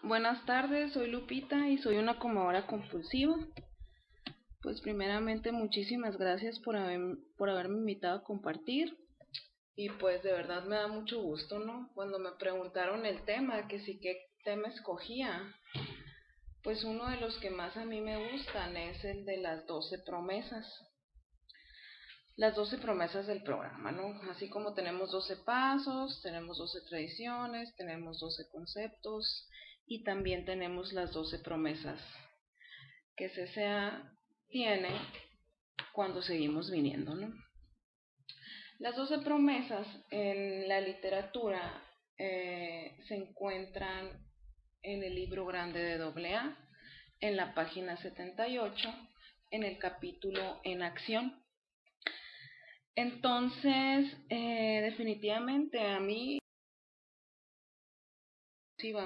Buenas tardes, soy Lupita y soy una comedora compulsiva. Pues primeramente muchísimas gracias por haberme invitado a compartir y pues de verdad me da mucho gusto, ¿no? Cuando me preguntaron el tema, que sí qué tema escogía, pues uno de los que más a mí me gustan es el de las 12 promesas. Las 12 promesas del programa, ¿no? Así como tenemos 12 pasos, tenemos 12 tradiciones, tenemos 12 conceptos y también tenemos las 12 promesas que CCA tiene cuando seguimos viniendo, ¿no? Las 12 promesas en la literatura se encuentran en el libro grande de AA, en la página 78, en el capítulo En Acción. Entonces, definitivamente a mí,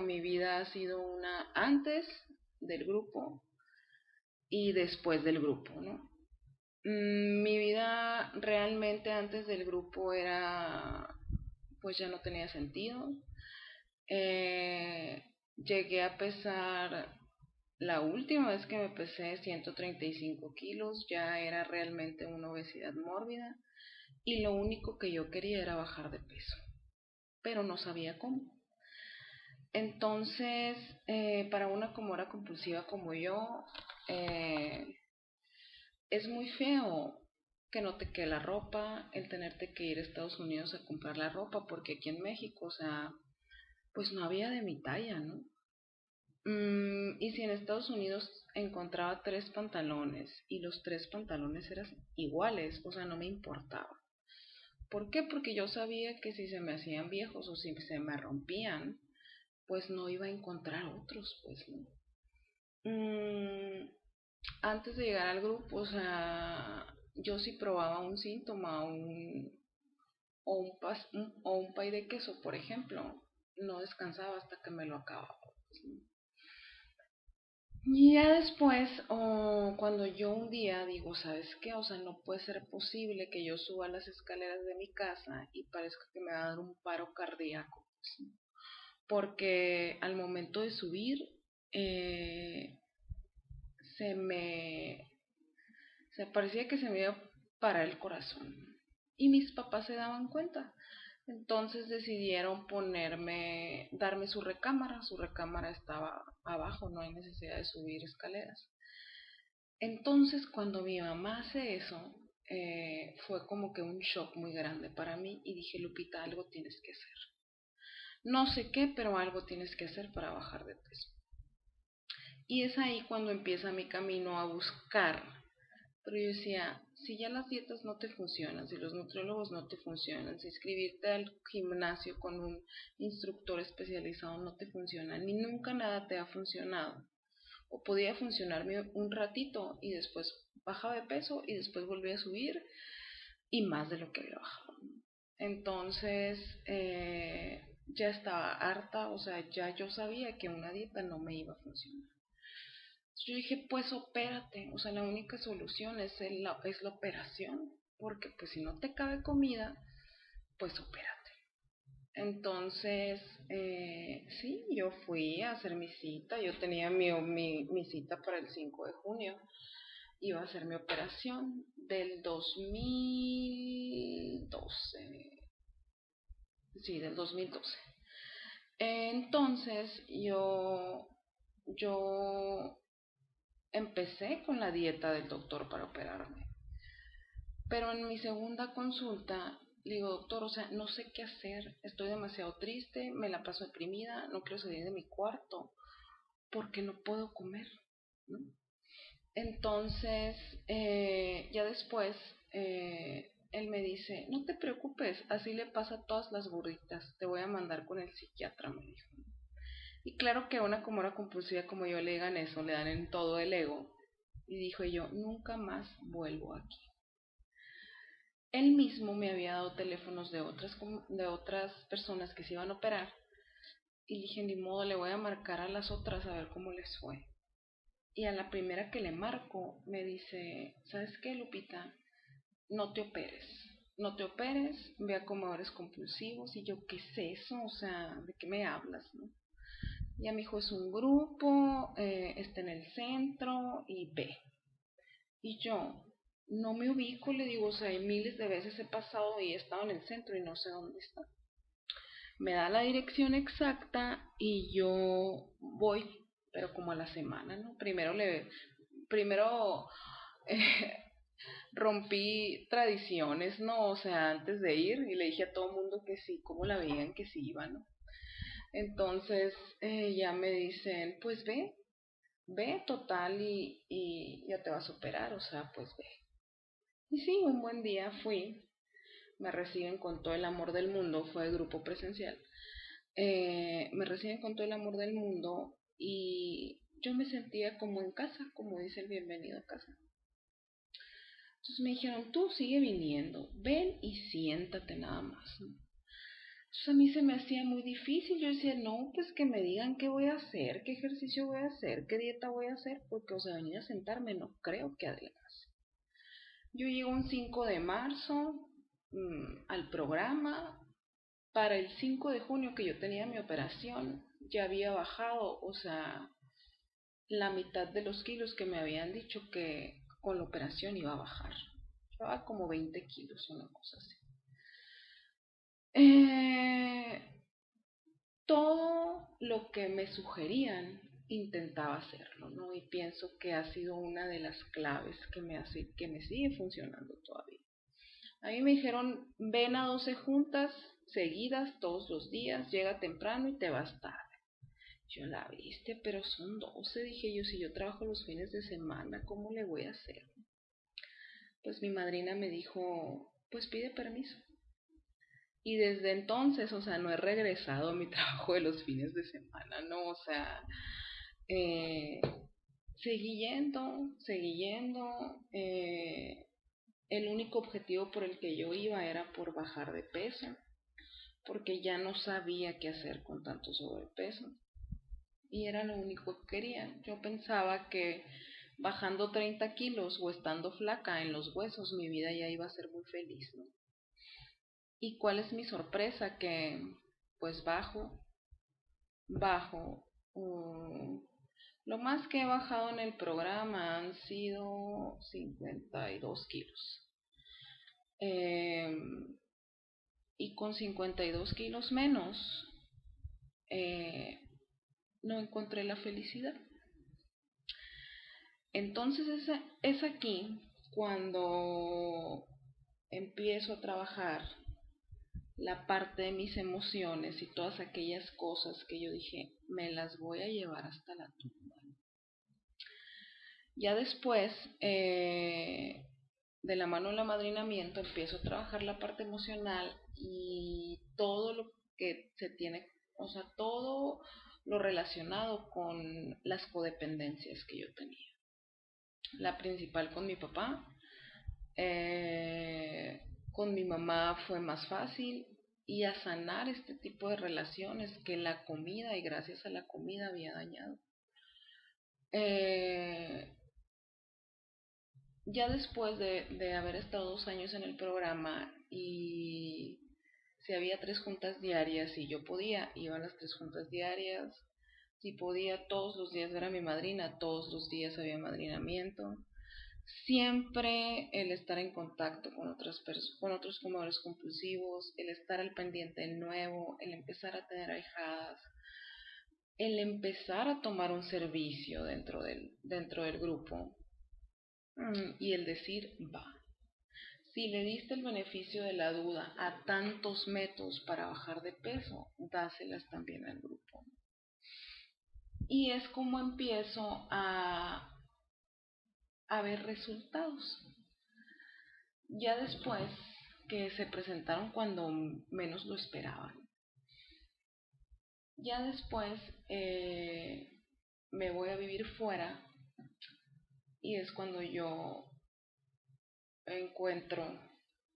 mi vida ha sido una antes del grupo y después del grupo, ¿no? Mi vida realmente antes del grupo pues ya no tenía sentido. Llegué a pesar, la última vez que me pesé 135 kilos, ya era realmente una obesidad mórbida y lo único que yo quería era bajar de peso, pero no sabía cómo. Entonces, para una comedora compulsiva como yo, es muy feo que no te quede la ropa, el tenerte que ir a Estados Unidos a comprar la ropa, porque aquí en México, o sea, pues no había de mi talla, ¿no? Y si en Estados Unidos encontraba 3 pantalones y los 3 pantalones eran iguales, o sea, no me importaba. ¿Por qué? Porque yo sabía que si se me hacían viejos o si se me rompían, pues no iba a encontrar otros, pues, ¿no? Antes de llegar al grupo, o sea, yo si probaba un síntoma o un pay de queso, por ejemplo, no descansaba hasta que me lo acababa. Y ya después, o cuando yo un día digo, ¿sabes qué? O sea, no puede ser posible que yo suba las escaleras de mi casa y parezca que me va a dar un paro cardíaco, pues, ¿no? Porque al momento de subir, eh, se me se parecía que se me iba a parar el corazón. Y mis papás se daban cuenta. Entonces decidieron darme su recámara. Su recámara estaba abajo, no hay necesidad de subir escaleras. Entonces cuando mi mamá hace eso, fue como que un shock muy grande para mí y dije, Lupita, algo tienes que hacer. No sé qué, pero algo tienes que hacer para bajar de peso. Y es ahí cuando empieza mi camino a buscar. Pero yo decía, si ya las dietas no te funcionan, si los nutriólogos no te funcionan, si inscribirte al gimnasio con un instructor especializado no te funciona, ni nunca nada te ha funcionado, o podía funcionarme un ratito y después bajaba de peso y después volvía a subir y más de lo que había bajado. Entonces, ya estaba harta, o sea, ya yo sabía que una dieta no me iba a funcionar. Yo dije, pues opérate, o sea, la única solución es la operación, porque pues si no te cabe comida, pues opérate. Entonces, sí, yo fui a hacer mi cita, yo tenía mi cita para el 5 de junio, iba a hacer mi operación del 2012, sí, del 2012. Entonces, yo empecé con la dieta del doctor para operarme. Pero en mi segunda consulta le digo, doctor, o sea, no sé qué hacer, estoy demasiado triste, me la paso deprimida, no quiero salir de mi cuarto porque no puedo comer, ¿no? Entonces, ya después, él me dice, no te preocupes, así le pasa a todas las gorditas, te voy a mandar con el psiquiatra, me dijo. Y claro que a una comora compulsiva como yo le digan eso, le dan en todo el ego. Y dijo yo, nunca más vuelvo aquí. Él mismo me había dado teléfonos de otras personas que se iban a operar. Y dije, ni modo, le voy a marcar a las otras a ver cómo les fue. Y a la primera que le marco, me dice, ¿sabes qué, Lupita? No te operes. No te operes, ve a comedores compulsivos. Y yo, ¿qué es eso? O sea, ¿de qué me hablas, no? Ya me dijo, es un grupo, está en el centro y ve. Y yo no me ubico, le digo, o sea, miles de veces he pasado y he estado en el centro y no sé dónde está. Me da la dirección exacta y yo voy, pero como a la semana, ¿no? Primero eh, rompí tradiciones, ¿no? O sea, antes de ir y le dije a todo el mundo que sí, como la veían que sí iba, ¿no? Entonces ya me dicen, pues ve total y ya te vas a operar, o sea, pues ve. Y sí, un buen día fui, me reciben con todo el amor del mundo, fue el grupo presencial. Me reciben con todo el amor del mundo y yo me sentía como en casa, como dice el bienvenido a casa. Entonces me dijeron, tú sigue viniendo, ven y siéntate nada más, ¿no? Entonces a mí se me hacía muy difícil, yo decía, no, pues que me digan qué voy a hacer, qué ejercicio voy a hacer, qué dieta voy a hacer, porque o sea, venir a sentarme no creo que adelgace. Yo llego un 5 de marzo al programa. Para el 5 de junio que yo tenía mi operación, ya había bajado, o sea, la mitad de los kilos que me habían dicho que con la operación iba a bajar. Llevaba como 20 kilos, una cosa así. Eh, Todo lo que me sugerían intentaba hacerlo, ¿no? Y pienso que ha sido una de las claves que me sigue funcionando todavía. A mí me dijeron, ven a 12 juntas seguidas todos los días, llega temprano y te vas tarde. Yo la viste, pero son 12, dije yo, si yo trabajo los fines de semana, ¿cómo le voy a hacer? Pues mi madrina me dijo, pues pide permiso. Y desde entonces, o sea, no he regresado a mi trabajo de los fines de semana, ¿no? O sea, eh, seguí yendo. El único objetivo por el que yo iba era por bajar de peso, porque ya no sabía qué hacer con tanto sobrepeso. Y era lo único que quería. Yo pensaba que bajando 30 kilos o estando flaca en los huesos, mi vida ya iba a ser muy feliz, ¿no? ¿Y cuál es mi sorpresa? Que pues bajo. Lo más que he bajado en el programa han sido 52 kilos. Eh, y con 52 kilos menos, eh, no encontré la felicidad. Entonces es aquí cuando empiezo a trabajar la parte de mis emociones y todas aquellas cosas que yo dije, me las voy a llevar hasta la tumba. Ya después, de la mano del amadrinamiento, empiezo a trabajar la parte emocional y todo lo que se tiene, o sea, todo lo relacionado con las codependencias que yo tenía. La principal con mi papá, con mi mamá fue más fácil y a sanar este tipo de relaciones que la comida y gracias a la comida había dañado. Ya después de haber estado 2 años en el programa y si había 3 juntas diarias y yo podía, iba a las 3 juntas diarias. Si podía todos los días ver a mi madrina, todos los días había madrinamiento. Siempre el estar en contacto con con otros comedores compulsivos, el estar al pendiente del nuevo, el empezar a tener ahijadas, el empezar a tomar un servicio dentro del grupo y el decir va. Si le diste el beneficio de la duda a tantos métodos para bajar de peso, dáselas también al grupo. Y es como empiezo a ver resultados. Ya después que se presentaron cuando menos lo esperaban. Ya después me voy a vivir fuera y es cuando yo encuentro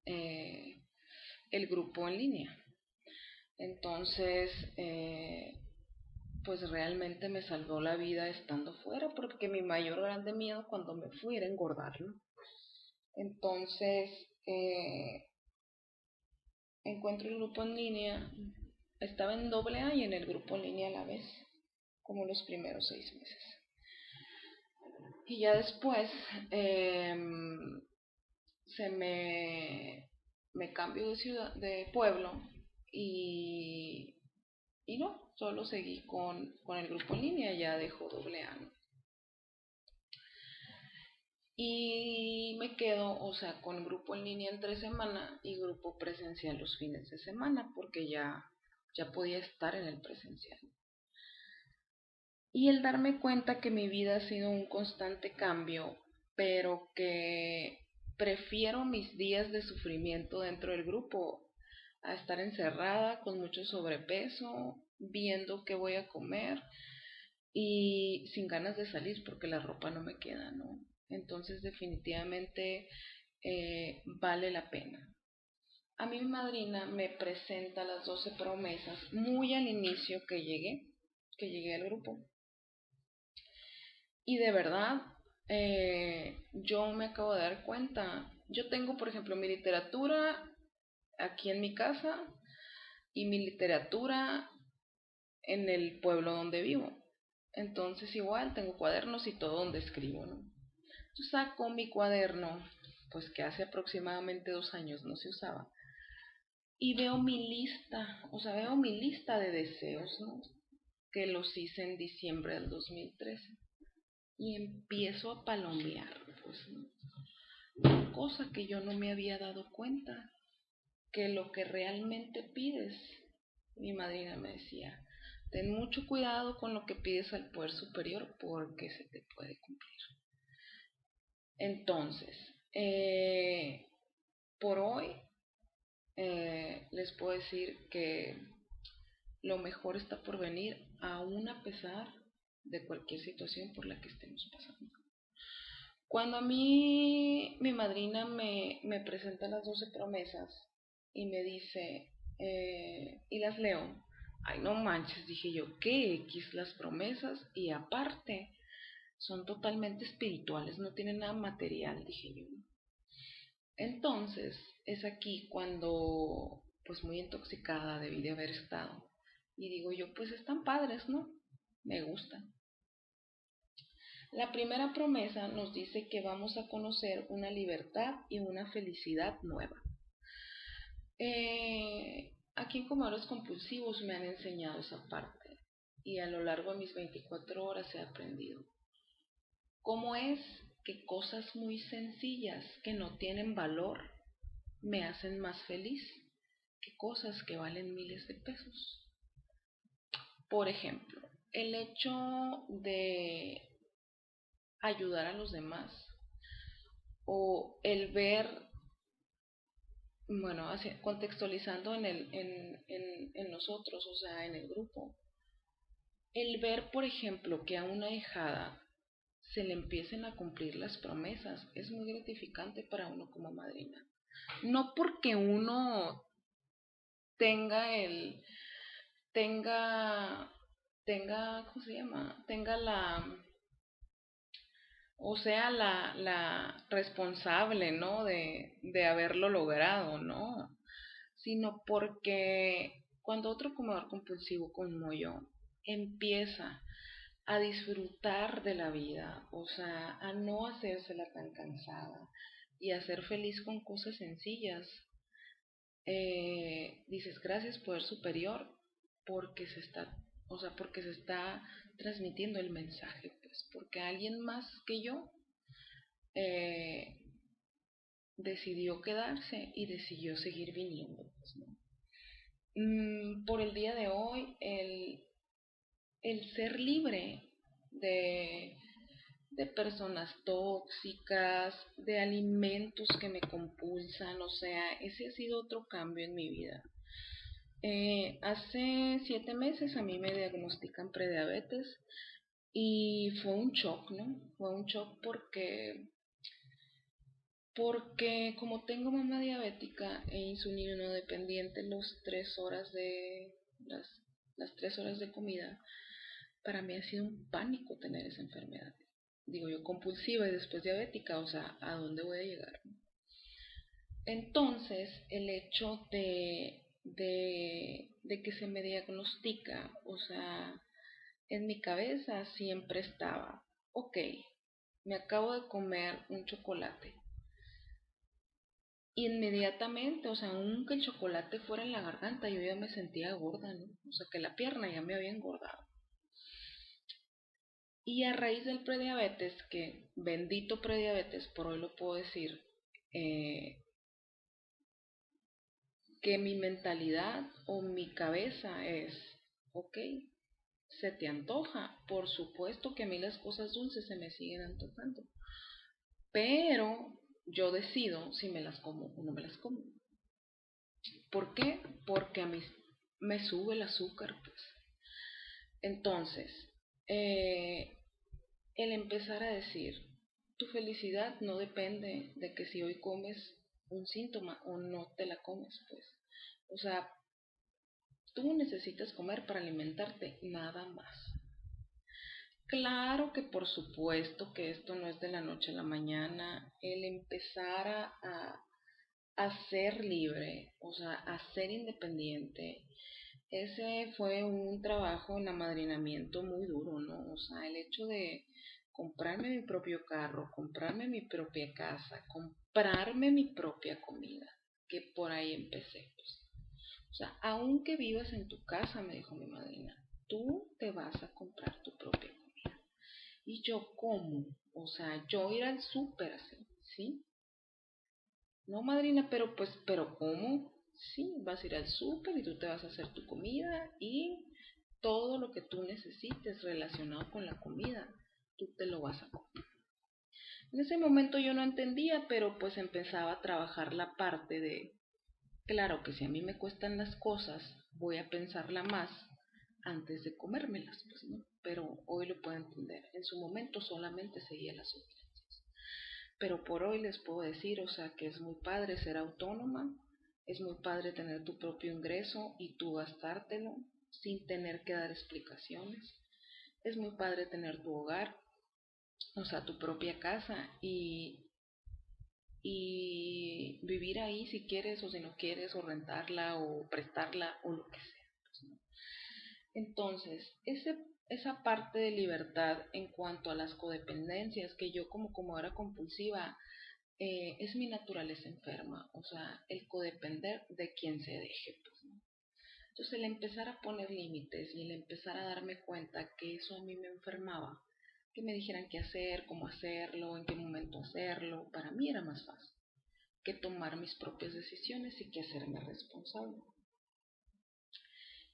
el grupo en línea. Entonces, pues realmente me salvó la vida estando fuera porque mi mayor grande miedo cuando me fui era engordar, ¿no? Entonces, encuentro el grupo en línea, estaba en AA y en el grupo en línea a la vez. como los primeros 6 meses. Y ya después se me cambio de ciudad, de pueblo, y, y no, solo seguí con el grupo en línea, ya dejó doble A, ¿no? Y me quedo, o sea, con grupo en línea entre semana y grupo presencial los fines de semana, porque ya podía estar en el presencial. Y el darme cuenta que mi vida ha sido un constante cambio, pero que prefiero mis días de sufrimiento dentro del grupo a estar encerrada con mucho sobrepeso, viendo qué voy a comer y sin ganas de salir porque la ropa no me queda, ¿no? Entonces definitivamente vale la pena. A mí mi madrina me presenta las 12 promesas muy al inicio que llegué al grupo. Y de verdad, yo me acabo de dar cuenta. Yo tengo, por ejemplo, mi literatura aquí en mi casa y mi literatura en el pueblo donde vivo. Entonces igual tengo cuadernos y todo donde escribo, ¿no? Yo saco mi cuaderno, pues que hace aproximadamente 2 años no se usaba, y veo mi lista, o sea, veo mi lista de deseos, ¿no? Que los hice en diciembre del 2013. Y empiezo a palomear, pues, ¿no? Cosa que yo no me había dado cuenta, que lo que realmente pides, mi madrina me decía, ten mucho cuidado con lo que pides al poder superior porque se te puede cumplir. Entonces, por hoy les puedo decir que lo mejor está por venir, aún a pesar de cualquier situación por la que estemos pasando. Cuando a mí mi madrina me presenta las 12 promesas y me dice, y las leo, ay no manches, dije yo, ¿qué X las promesas? Y aparte, son totalmente espirituales, no tienen nada material, dije yo. Entonces, es aquí cuando, pues muy intoxicada debí de haber estado. Y digo yo, pues están padres, ¿no? Me gustan. La primera promesa nos dice que vamos a conocer una libertad y una felicidad nueva. Aquí en Comedores Compulsivos me han enseñado esa parte y a lo largo de mis 24 horas he aprendido cómo es que cosas muy sencillas que no tienen valor me hacen más feliz que cosas que valen miles de pesos. Por ejemplo, el hecho de ayudar a los demás o el ver, bueno, contextualizando en nosotros, o sea, en el grupo, el ver, por ejemplo, que a una ahijada se le empiecen a cumplir las promesas es muy gratificante para uno como madrina. No porque uno tenga tenga, ¿cómo se llama? Tenga o sea, la responsable, ¿no? De haberlo logrado, ¿no? Sino porque cuando otro comedor compulsivo como yo empieza a disfrutar de la vida, o sea, a no hacérsela tan cansada y a ser feliz con cosas sencillas, dices gracias poder superior porque se está, o sea, porque se está transmitiendo el mensaje, pues, porque alguien más que yo eh, decidió quedarse y decidió seguir viniendo, pues, ¿no? Por el día de hoy, el ser libre de, de personas tóxicas, de alimentos que me compulsan, o sea, ese ha sido otro cambio en mi vida. Hace 7 meses a mí me diagnostican prediabetes y fue un shock, ¿no? Fue un shock porque como tengo mamá diabética e insulino dependiente las 3 horas de comida, para mí ha sido un pánico tener esa enfermedad. Digo yo, compulsiva y después diabética, o sea, ¿a dónde voy a llegar? Entonces, el hecho de que se me diagnostica, o sea, En mi cabeza siempre estaba, ok, me acabo de comer un chocolate. Inmediatamente, o sea, aunque el chocolate fuera en la garganta, yo ya me sentía gorda, ¿no? O sea, que la pierna ya me había engordado. Y a raíz del prediabetes, que bendito prediabetes, por hoy lo puedo decir, eh, que mi mentalidad o mi cabeza es, ok, se te antoja, por supuesto que a mí las cosas dulces se me siguen antojando, pero yo decido si me las como o no me las como. ¿Por qué? Porque a mí me sube el azúcar, pues. Entonces, eh, el empezar a decir, tu felicidad no depende de que si hoy comes un síntoma o no te la comes, pues. O sea, tú necesitas comer para alimentarte, nada más. Claro que por supuesto que esto no es de la noche a la mañana, el empezar a ser libre, o sea, a ser independiente. Ese fue un trabajo en amadrinamiento muy duro, ¿no? O sea, el hecho de comprarme mi propio carro, comprarme mi propia casa, comprarme mi propia comida, que por ahí empecé, pues. O sea, aunque vivas en tu casa, me dijo mi madrina, tú te vas a comprar tu propia comida. Y yo, ¿cómo? O sea, yo ir al súper así, ¿sí? No, madrina, pero ¿cómo? Sí, vas a ir al súper y tú te vas a hacer tu comida y todo lo que tú necesites relacionado con la comida, tú te lo vas a comer. En ese momento yo no entendía, pero pues empezaba a trabajar la parte de, claro que si a mí me cuestan las cosas, voy a pensarla más antes de comérmelas, pues, ¿no? Pero hoy lo puedo entender. En su momento solamente seguía las sugerencias. Pero por hoy les puedo decir, o sea, que es muy padre ser autónoma, es muy padre tener tu propio ingreso y tú gastártelo sin tener que dar explicaciones. Es muy padre tener tu hogar, o sea, tu propia casa y vivir ahí si quieres o si no quieres, o rentarla o prestarla o lo que sea, pues, ¿no? Entonces, esa parte de libertad en cuanto a las codependencias, que yo como comedora compulsiva, es mi naturaleza enferma, o sea, el codepender de quien se deje, pues, ¿no? Entonces, el empezar a poner límites y el empezar a darme cuenta que eso a mí me enfermaba, que me dijeran qué hacer, cómo hacerlo, en qué momento hacerlo, para mí era más fácil que tomar mis propias decisiones y que hacerme responsable.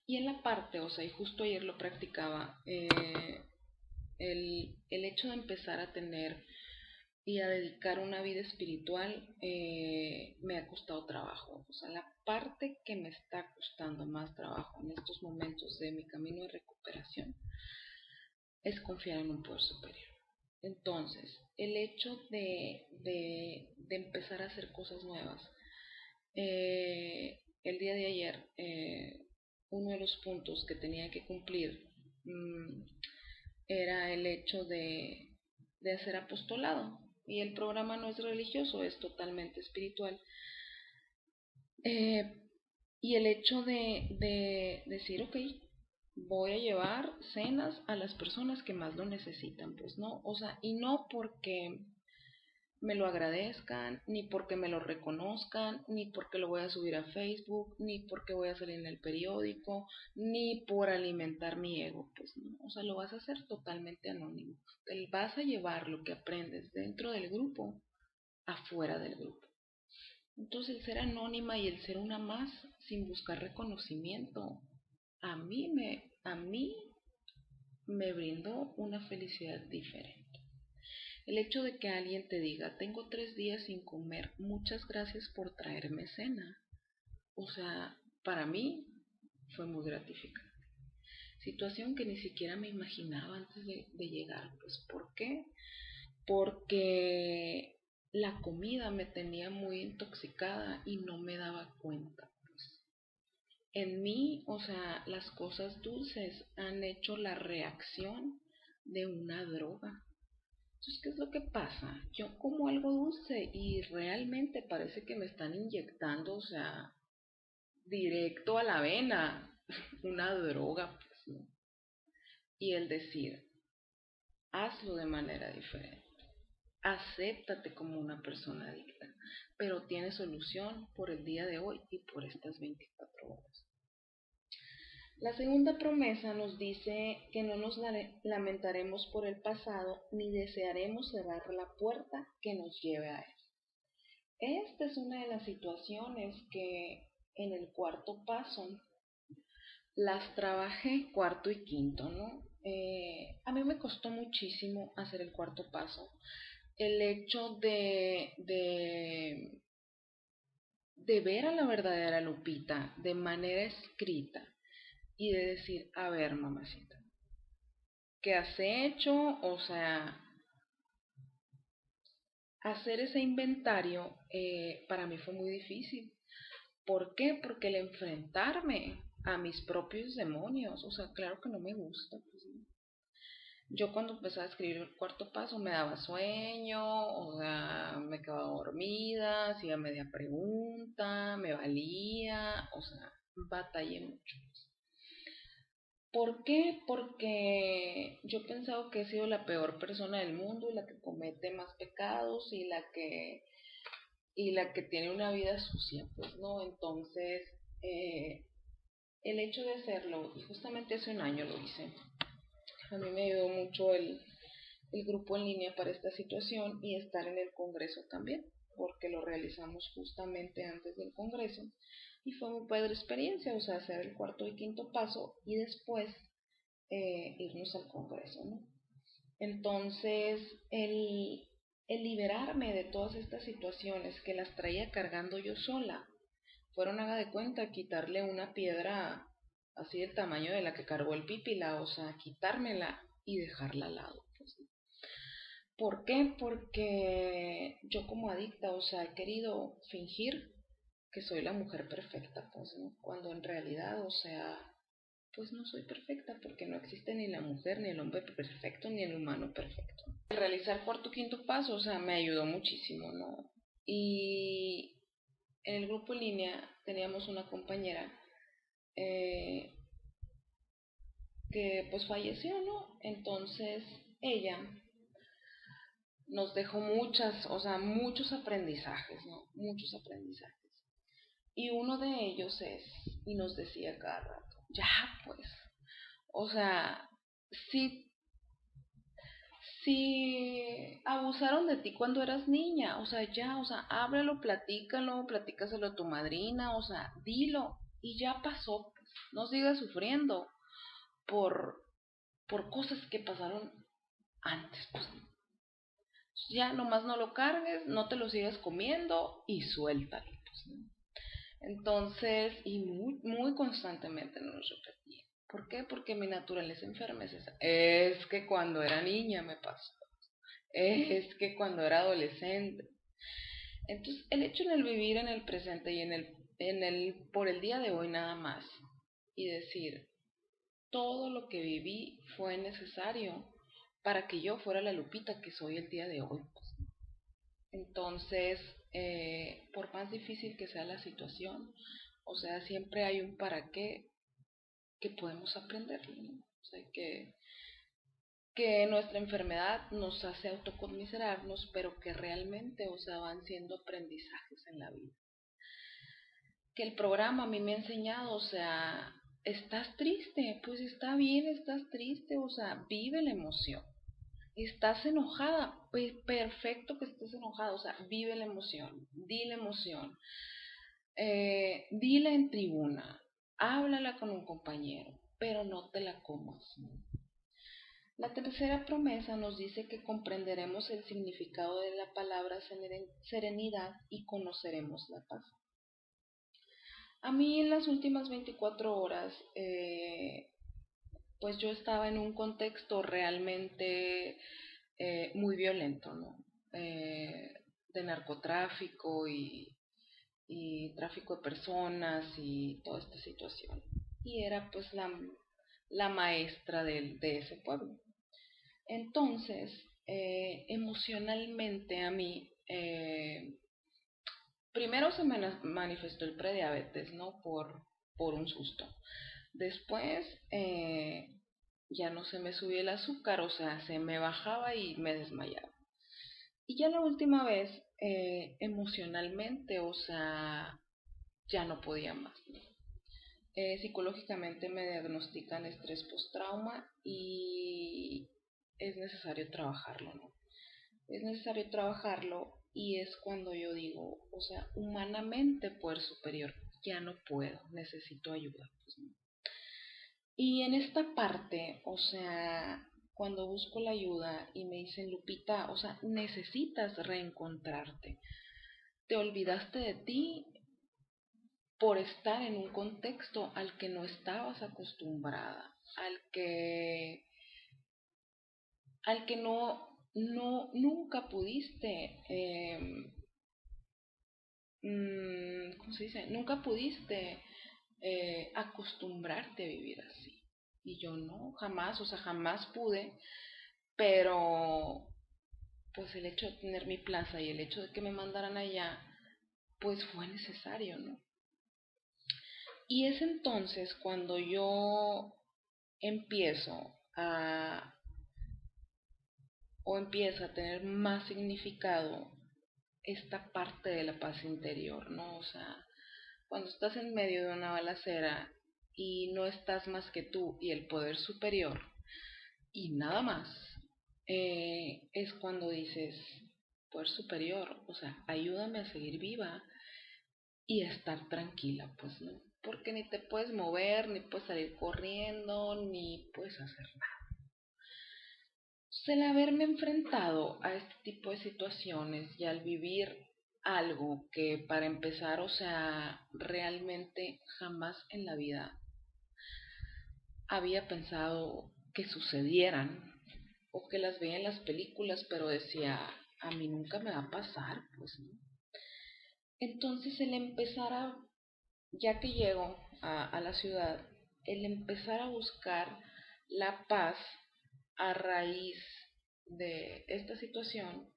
Y en la parte, o sea, y justo ayer lo practicaba, el hecho de empezar a tener y a dedicar una vida espiritual me ha costado trabajo. O sea, la parte que me está costando más trabajo en estos momentos de mi camino de recuperación es confiar en un poder superior. Entonces, el hecho de empezar a hacer cosas nuevas. El día de ayer, uno de los puntos que tenía que cumplir mmm, era el hecho de hacer apostolado. Y el programa no es religioso, es totalmente espiritual. Eh, y el hecho de decir, ok, voy a llevar cenas a las personas que más lo necesitan, pues no, o sea, y no porque me lo agradezcan, ni porque me lo reconozcan, ni porque lo voy a subir a Facebook, ni porque voy a salir en el periódico, ni por alimentar mi ego, pues no, o sea, lo vas a hacer totalmente anónimo. Te vas a llevar lo que aprendes dentro del grupo afuera del grupo. Entonces el ser anónima y el ser una más sin buscar reconocimiento, a mí me brindó una felicidad diferente. El hecho de que alguien te diga, tengo 3 días sin comer, muchas gracias por traerme cena. O sea, para mí fue muy gratificante. Situación que ni siquiera me imaginaba antes de llegar. Pues, ¿por qué? Porque la comida me tenía muy intoxicada y no me daba cuenta. Pues. En mí, o sea, las cosas dulces han hecho la reacción de una droga. Entonces, ¿qué es lo que pasa? Yo como algo dulce y realmente parece que me están inyectando, o sea, directo a la vena, una droga, pues, ¿no? y el decir, hazlo de manera diferente. Acéptate como una persona adicta, pero tiene solución por el día de hoy y por estas 24 horas. La segunda promesa nos dice que no nos lamentaremos por el pasado ni desearemos cerrar la puerta que nos lleve a él. Esta es una de las situaciones que en el cuarto paso las trabajé cuarto y quinto, ¿no? A mí me costó muchísimo hacer el cuarto paso. El hecho de ver a la verdadera Lupita de manera escrita y de decir, a ver, mamacita, ¿qué has hecho? O sea, hacer ese inventario para mí fue muy difícil. ¿Por qué? Porque el enfrentarme a mis propios demonios, o sea, claro que no me gusta. Pues, ¿no? Yo cuando empecé a escribir el cuarto paso me daba sueño, o sea, me quedaba dormida, hacía media pregunta, me valía, o sea, batallé mucho. ¿Por qué? Porque yo he pensado que he sido la peor persona del mundo y la que comete más pecados y la que tiene una vida sucia, pues, ¿no? Entonces, el hecho de hacerlo, y justamente hace un año lo hice, a mí me ayudó mucho el grupo en línea para esta situación y estar en el Congreso también, porque lo realizamos justamente antes del Congreso y fue muy padre experiencia, o sea, hacer el cuarto y quinto paso y después irnos al Congreso, ¿no? Entonces, el liberarme de todas estas situaciones que las traía cargando yo sola, fueron, haga de cuenta, quitarle una piedra así del tamaño de la que cargó el pípila, o sea, quitármela y dejarla al lado. Pues. ¿Por qué? Porque yo como adicta, o sea, he querido fingir que soy la mujer perfecta, pues, ¿no? Cuando en realidad, o sea, pues no soy perfecta porque no existe ni la mujer, ni el hombre perfecto, ni el humano perfecto. Realizar cuarto quinto paso, o sea, me ayudó muchísimo, ¿no? Y en el grupo en línea teníamos una compañera eh, que pues falleció, ¿no? Entonces ella nos dejó o sea, muchos aprendizajes, ¿no? Muchos aprendizajes. Y uno de ellos es, y nos decía cada rato, ya pues, o sea, si, si abusaron de ti cuando eras niña, o sea, ya, o sea, háblalo, platícaselo a tu madrina, o sea, dilo, y ya pasó, pues, no sigas sufriendo por, por cosas que pasaron antes, pues. Ya nomás no lo cargues, no te lo sigas comiendo y suéltalo, pues, ¿no? Entonces, y muy constantemente nos lo repetía. ¿Por qué? Porque mi naturaleza enferma es esa. Es que cuando era niña me pasó. Es que cuando era adolescente. Entonces, el hecho en el vivir en el presente y por el día de hoy nada más. Y decir, todo lo que viví fue necesario para que yo fuera la Lupita que soy el día de hoy. Entonces, por más difícil que sea la situación, o sea, siempre hay un para qué que podemos aprender, ¿no? O sea, que nuestra enfermedad nos hace autoconmiserarnos, pero que realmente, o sea, van siendo aprendizajes en la vida. Que el programa a mí me ha enseñado, o sea, estás triste, pues está bien, estás triste, o sea, vive la emoción. Estás enojada, pues perfecto que estés enojada, o sea, vive la emoción, di la emoción, dila en tribuna, háblala con un compañero, pero no te la comas. La tercera promesa nos dice que comprenderemos el significado de la palabra serenidad y conoceremos la paz. A mí en las últimas 24 horas, pues yo estaba en un contexto realmente muy violento, ¿no? De narcotráfico y tráfico de personas y toda esta situación. Y era pues la maestra de ese pueblo. Entonces, emocionalmente a mí, primero se me manifestó el prediabetes, ¿no? Por un susto. Después, ya no se me subía el azúcar, o sea, se me bajaba y me desmayaba. Y ya la última vez, emocionalmente, o sea, ya no podía más, ¿no? Psicológicamente me diagnostican estrés postrauma y es necesario trabajarlo, ¿no? Es necesario trabajarlo y es cuando yo digo, o sea, humanamente poder superior, ya no puedo, necesito ayuda, pues, ¿no? Y en esta parte, o sea, cuando busco la ayuda y me dicen, Lupita, o sea, necesitas reencontrarte. Te olvidaste de ti por estar en un contexto al que no estabas acostumbrada, al que nunca pudiste, ¿cómo se dice? Nunca pudiste acostumbrarte a vivir así. Y yo no, jamás, o sea, jamás pude, pero pues el hecho de tener mi plaza y el hecho de que me mandaran allá, pues fue necesario, ¿no? Y es entonces cuando yo empiezo a, empieza a tener más significado esta parte de la paz interior, ¿no? O sea, cuando estás en medio de una balacera y no estás más que tú y el poder superior y nada más, es cuando dices, poder superior, o sea, ayúdame a seguir viva y a estar tranquila, pues no, porque ni te puedes mover, ni puedes salir corriendo, ni puedes hacer nada. El haberme enfrentado a este tipo de situaciones y al vivir algo que para empezar, o sea, realmente jamás en la vida había pensado que sucedieran o que las veía en las películas, pero decía, a mí nunca me va a pasar, pues, ¿no? Entonces el empezar a, ya que llego a la ciudad, el empezar a buscar la paz a raíz de esta situación,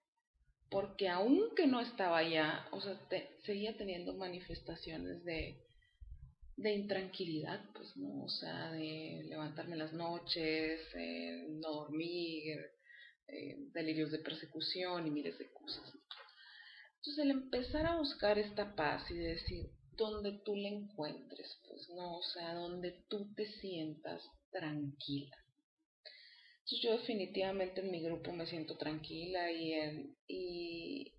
porque aunque no estaba allá, o sea, seguía teniendo manifestaciones de intranquilidad, pues, ¿no? O sea, de levantarme en las noches, no dormir, delirios de persecución y miles de cosas. Entonces, el empezar a buscar esta paz y de decir, donde tú la encuentres, pues, ¿no? O sea, donde tú te sientas tranquila. Entonces, yo definitivamente en mi grupo me siento tranquila y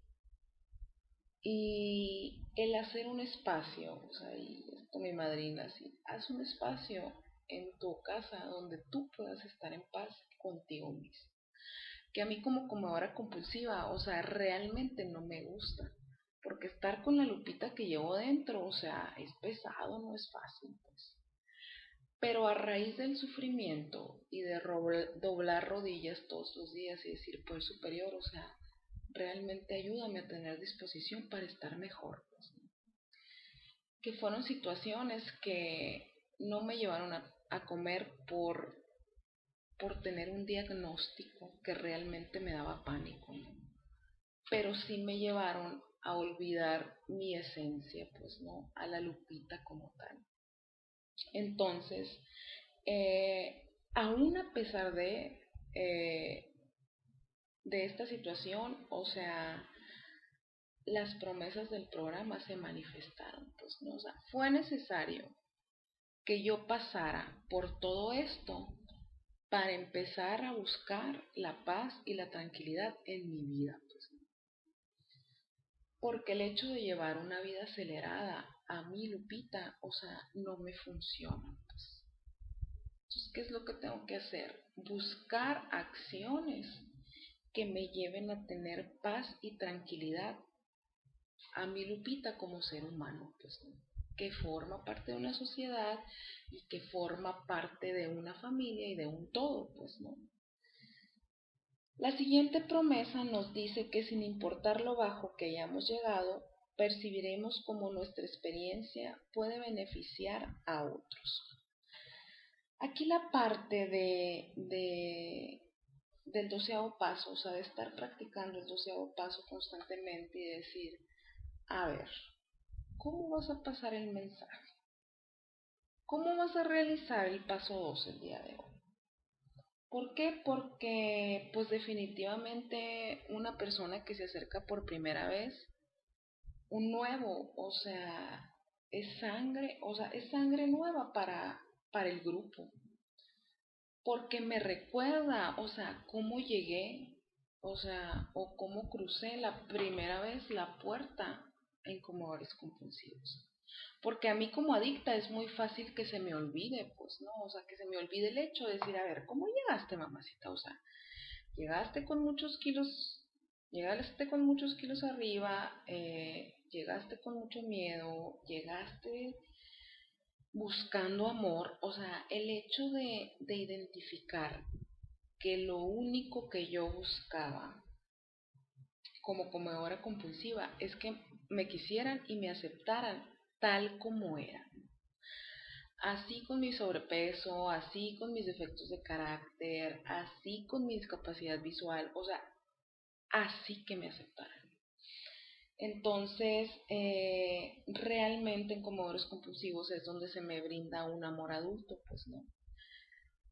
el hacer un espacio, o sea, y esto mi madrina, sí, haz un espacio en tu casa donde tú puedas estar en paz contigo mismo. Que a mí como comedora compulsiva, o sea, realmente no me gusta. Porque estar con la Lupita que llevo dentro, o sea, es pesado, no es fácil, pues. Pero a raíz del sufrimiento y de doblar rodillas todos los días y decir, pues superior, o sea, realmente ayúdame a tener disposición para estar mejor, pues, ¿no? Que fueron situaciones que no me llevaron a comer por tener un diagnóstico que realmente me daba pánico, ¿no? Pero sí me llevaron a olvidar mi esencia, pues, ¿no? A la Lupita como tal. Entonces, aún a pesar de esta situación, o sea, las promesas del programa se manifestaron, pues, ¿no? O sea, fue necesario que yo pasara por todo esto para empezar a buscar la paz y la tranquilidad en mi vida, pues, ¿no? Porque el hecho de llevar una vida acelerada a mí, Lupita, o sea, no me funciona, pues. Entonces, ¿qué es lo que tengo que hacer? Buscar acciones que me lleven a tener paz y tranquilidad a mi Lupita como ser humano, pues, ¿no? Que forma parte de una sociedad y que forma parte de una familia y de un todo, pues, ¿no? La siguiente promesa nos dice que sin importar lo bajo que hayamos llegado, percibiremos cómo nuestra experiencia puede beneficiar a otros. Aquí la parte del 12º paso, o sea, de estar practicando el 12º paso constantemente y decir, a ver, ¿cómo vas a pasar el mensaje? ¿Cómo vas a realizar el paso 2 el día de hoy? ¿Por qué? Porque pues definitivamente una persona que se acerca por primera vez, un nuevo, o sea, es sangre nueva para el grupo, porque me recuerda, o sea, cómo llegué, o sea, o cómo crucé la primera vez la puerta en comedores compulsivos. Porque a mí como adicta es muy fácil que se me olvide, pues, ¿no? O sea, que se me olvide el hecho de decir, a ver, ¿cómo llegaste, mamacita? O sea, llegaste con muchos kilos, llegaste con muchos kilos arriba, llegaste con mucho miedo, llegaste buscando amor, o sea, el hecho de identificar que lo único que yo buscaba como comedora compulsiva es que me quisieran y me aceptaran tal como era. Así con mi sobrepeso, así con mis defectos de carácter, así con mi discapacidad visual, o sea, así que me aceptaran. Entonces, realmente en comedores compulsivos es donde se me brinda un amor adulto, pues no.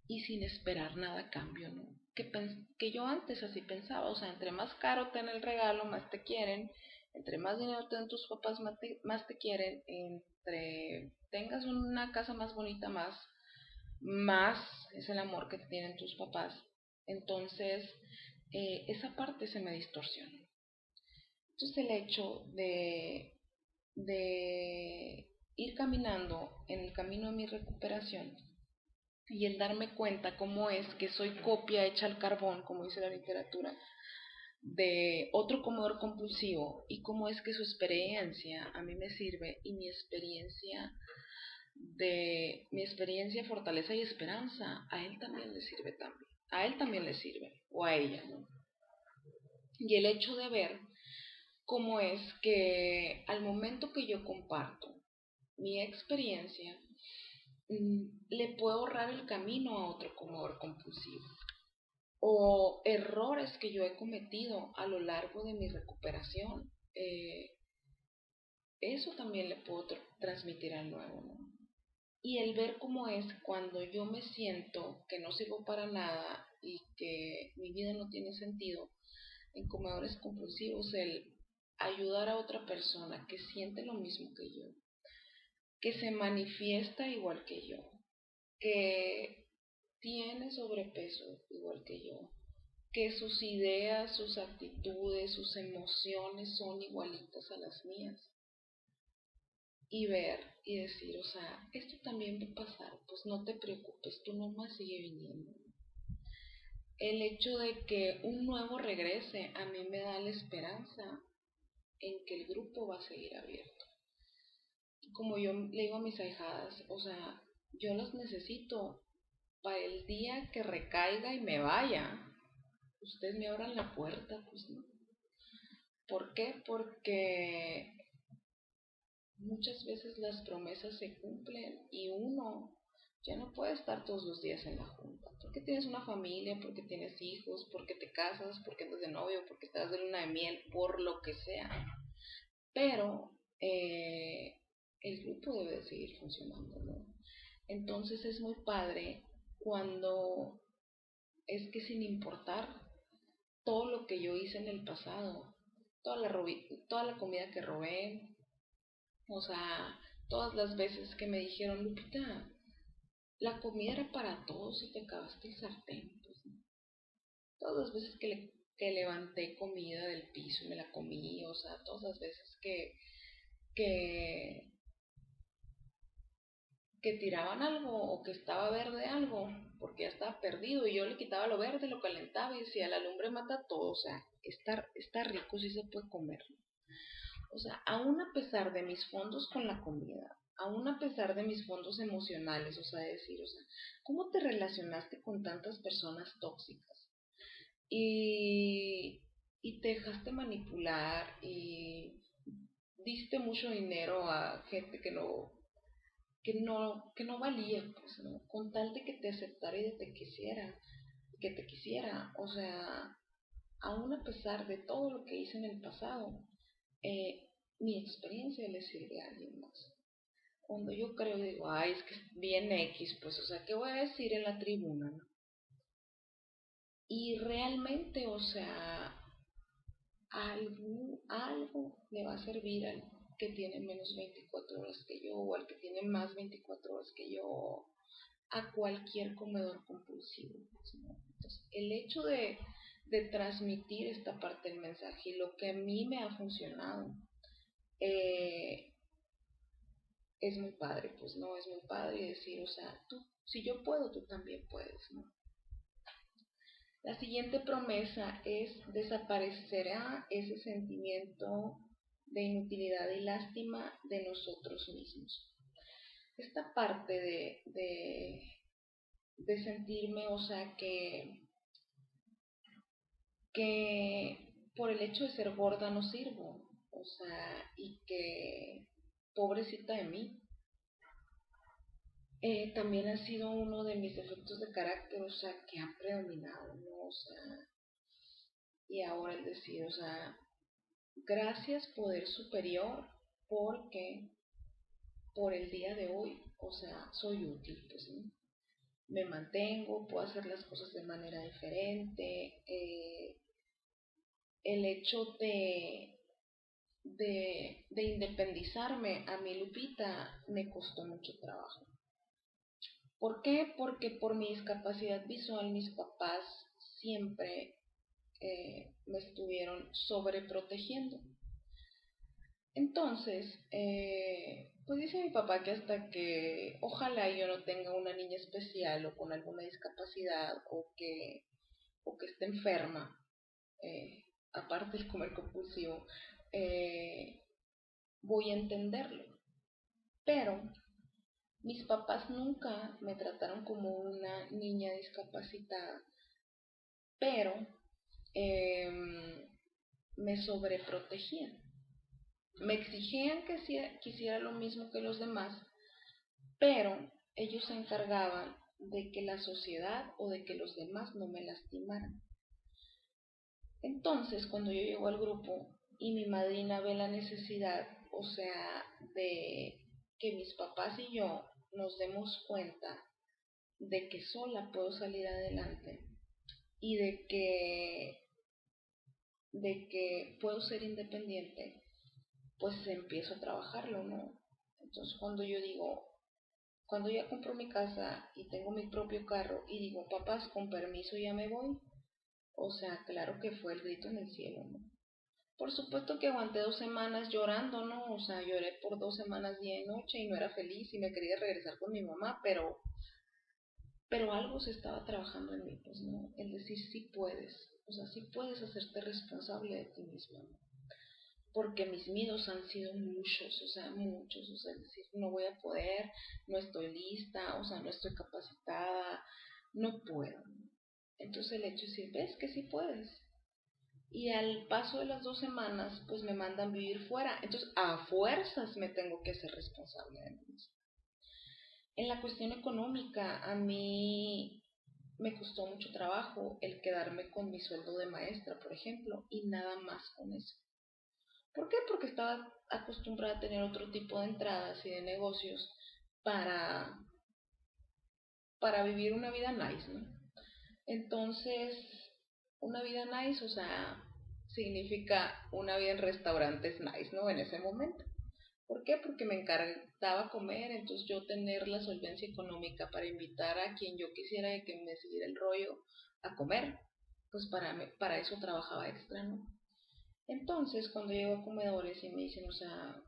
Y sin esperar nada a cambio, ¿no? Que yo antes así pensaba, o sea, entre más caro ten el regalo, más te quieren, entre más dinero ten tus papás, más te quieren, entre tengas una casa más bonita, más es el amor que te tienen tus papás. Entonces, esa parte se me distorsiona. Entonces, el hecho de ir caminando en el camino de mi recuperación y el darme cuenta cómo es que soy copia hecha al carbón, como dice la literatura, de otro comedor compulsivo y cómo es que su experiencia a mí me sirve y mi experiencia, fortaleza y esperanza a él también le sirve también, a él también le sirve o a ella, ¿no? Y el hecho de ver cómo es que al momento que yo comparto mi experiencia, le puedo ahorrar el camino a otro comedor compulsivo o errores que yo he cometido a lo largo de mi recuperación. Eso también le puedo transmitir al nuevo, ¿no? Y el ver cómo es cuando yo me siento que no sirvo para nada y que mi vida no tiene sentido en comedores compulsivos, el ayudar a otra persona que siente lo mismo que yo, que se manifiesta igual que yo, que tiene sobrepeso igual que yo, que sus ideas, sus actitudes, sus emociones son igualitas a las mías. Y ver y decir, o sea, esto también va a pasar, pues no te preocupes, tú nomás sigue viniendo. El hecho de que un nuevo regrese a mí me da la esperanza en que el grupo va a seguir abierto. Como yo le digo a mis ahijadas, o sea, yo las necesito para el día que recaiga y me vaya. Ustedes me abran la puerta, pues no. ¿Por qué? Porque muchas veces las promesas se cumplen y uno ya no puede estar todos los días en la junta. Porque tienes una familia, porque tienes hijos, porque te casas, porque andas de novio, porque estás de luna de miel, por lo que sea. Pero el grupo debe de seguir funcionando, ¿no? Entonces es muy padre cuando es que sin importar todo lo que yo hice en el pasado, toda la comida que robé, o sea, todas las veces que me dijeron, Lupita, la comida era para todos y te acabaste el sartén, pues, ¿no? Todas las veces que levanté comida del piso y me la comí, o sea, todas las veces que, que tiraban algo o que estaba verde algo, porque ya estaba perdido y yo le quitaba lo verde, lo calentaba y decía, la lumbre mata todo, o sea, está rico, sí se puede comer. O sea, aún a pesar de mis fondos con la comida, aún a pesar de mis fondos emocionales, o sea, decir, o sea, ¿cómo te relacionaste con tantas personas tóxicas? Y, y te dejaste manipular y diste mucho dinero a gente que no valía, pues, ¿no? Con tal de que te aceptara y de que te quisiera, o sea, aún a pesar de todo lo que hice en el pasado, eh, mi experiencia le sirve a alguien más. Cuando yo creo y digo, ay, es que es bien X, pues, o sea, ¿qué voy a decir en la tribuna, no? Y realmente, o sea, algo le va a servir al que tiene menos 24 horas que yo o al que tiene más 24 horas que yo, a cualquier comedor compulsivo, ¿no? Entonces, el hecho de transmitir esta parte del mensaje y lo que a mí me ha funcionado, eh, es muy padre, pues no, es muy padre decir, o sea, tú, si yo puedo, tú también puedes, ¿no? La siguiente promesa es: desaparecerá ese sentimiento de inutilidad y lástima de nosotros mismos. Esta parte de sentirme, o sea, que por el hecho de ser gorda no sirvo, o sea, y que pobrecita de mí, también ha sido uno de mis defectos de carácter, o sea, que ha predominado, ¿no? O sea, y ahora el decir, o sea, gracias poder superior, porque por el día de hoy, o sea, soy útil, pues, ¿no? Me mantengo, puedo hacer las cosas de manera diferente, el hecho de independizarme a mi Lupita me costó mucho trabajo. ¿Por qué? Porque por mi discapacidad visual mis papás siempre me estuvieron sobreprotegiendo. Entonces, pues dice mi papá que hasta que ojalá yo no tenga una niña especial o con alguna discapacidad o que esté enferma, aparte del comer compulsivo, eh, voy a entenderlo. Pero mis papás nunca me trataron como una niña discapacitada, pero eh, me sobreprotegían. Me exigían que quisiera lo mismo que los demás, pero ellos se encargaban de que la sociedad o de que los demás no me lastimaran. Entonces, cuando yo llego al grupo y mi madrina ve la necesidad, o sea, de que mis papás y yo nos demos cuenta de que sola puedo salir adelante y de que puedo ser independiente, pues empiezo a trabajarlo, ¿no? Entonces cuando ya compro mi casa y tengo mi propio carro y digo, papás, con permiso ya me voy, o sea, claro que fue el grito en el cielo, ¿no? Por supuesto que aguanté 2 semanas llorando, ¿no? O sea, lloré por 2 semanas día y noche y no era feliz y me quería regresar con mi mamá, pero algo se estaba trabajando en mí, pues, ¿no? El decir, sí puedes, o sea, sí puedes hacerte responsable de ti mismo, ¿no? Porque mis miedos han sido muchos, o sea, es decir, no voy a poder, no estoy lista, o sea, no estoy capacitada, no puedo. Entonces el hecho es decir, ves que sí puedes. Y al paso de las 2 semanas, pues me mandan vivir fuera. Entonces, a fuerzas me tengo que ser responsable de mí misma. En la cuestión económica, a mí me costó mucho trabajo el quedarme con mi sueldo de maestra, por ejemplo, y nada más con eso. ¿Por qué? Porque estaba acostumbrada a tener otro tipo de entradas y de negocios para, para vivir una vida nice, ¿no? Entonces, una vida nice, o sea, significa una vida en restaurantes nice, ¿no? En ese momento. ¿Por qué? Porque me encantaba comer, entonces yo tener la solvencia económica para invitar a quien yo quisiera y que me siguiera el rollo a comer, pues para eso trabajaba extra, ¿no? Entonces, cuando llego a comedores y me dicen, o sea,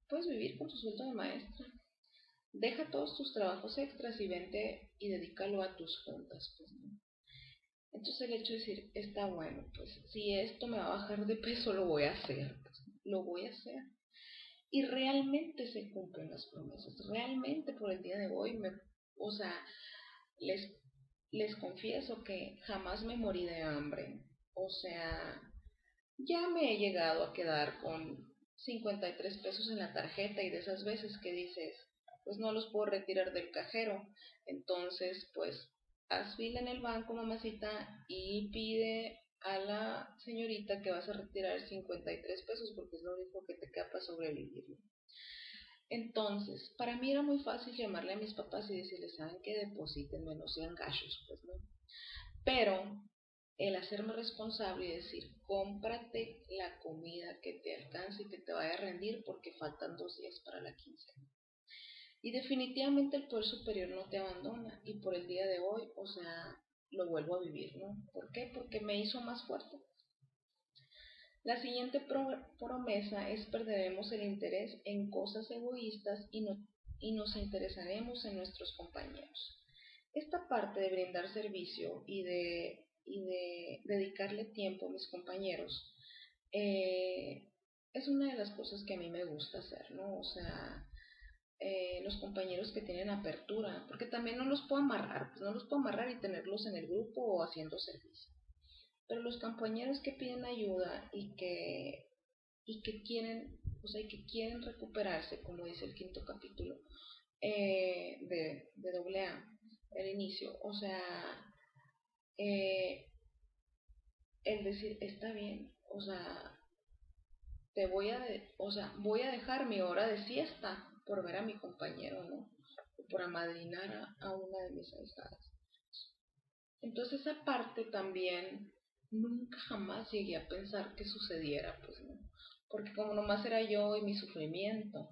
puedes vivir con tu sueldo de maestra, deja todos tus trabajos extras y vente y dedícalo a tus juntas, pues, ¿no? Entonces el hecho de decir, está bueno, pues si esto me va a bajar de peso, lo voy a hacer, pues, lo voy a hacer. Y realmente se cumplen las promesas, realmente por el día de hoy, o sea, les, les confieso que jamás me morí de hambre, o sea, ya me he llegado a quedar con 53 pesos en la tarjeta y de esas veces que dices, pues no los puedo retirar del cajero. Entonces, pues haz fila en el banco, mamacita, y pide a la señorita que vas a retirar 53 pesos porque es lo único que te queda para sobrevivir. Entonces, para mí era muy fácil llamarle a mis papás y decirles, ¿saben qué? Deposítenme, no sean gachos, pues no. Pero el hacerme responsable y decir, cómprate la comida que te alcance y que te vaya a rendir porque faltan 2 días para la quincena. Y definitivamente el poder superior no te abandona y por el día de hoy, o sea, lo vuelvo a vivir, ¿no? ¿Por qué? Porque me hizo más fuerte. La siguiente promesa es perderemos el interés en cosas egoístas y nos interesaremos en nuestros compañeros. Esta parte de brindar servicio y de dedicarle tiempo a mis compañeros es una de las cosas que a mí me gusta hacer, ¿no? O sea, los compañeros que tienen apertura, porque también no los puedo amarrar, pues no los puedo amarrar y tenerlos en el grupo o haciendo servicio. Pero los compañeros que piden ayuda y que quieren, o sea, y que quieren recuperarse, como dice el quinto capítulo de AA, el inicio, o sea, eh, el decir, está bien, o sea, voy a dejar mi hora de siesta por ver a mi compañero, ¿no? O por amadrinar a una de mis ahijadas. Entonces esa parte también nunca jamás llegué a pensar que sucediera, pues no, porque como nomás era yo y mi sufrimiento,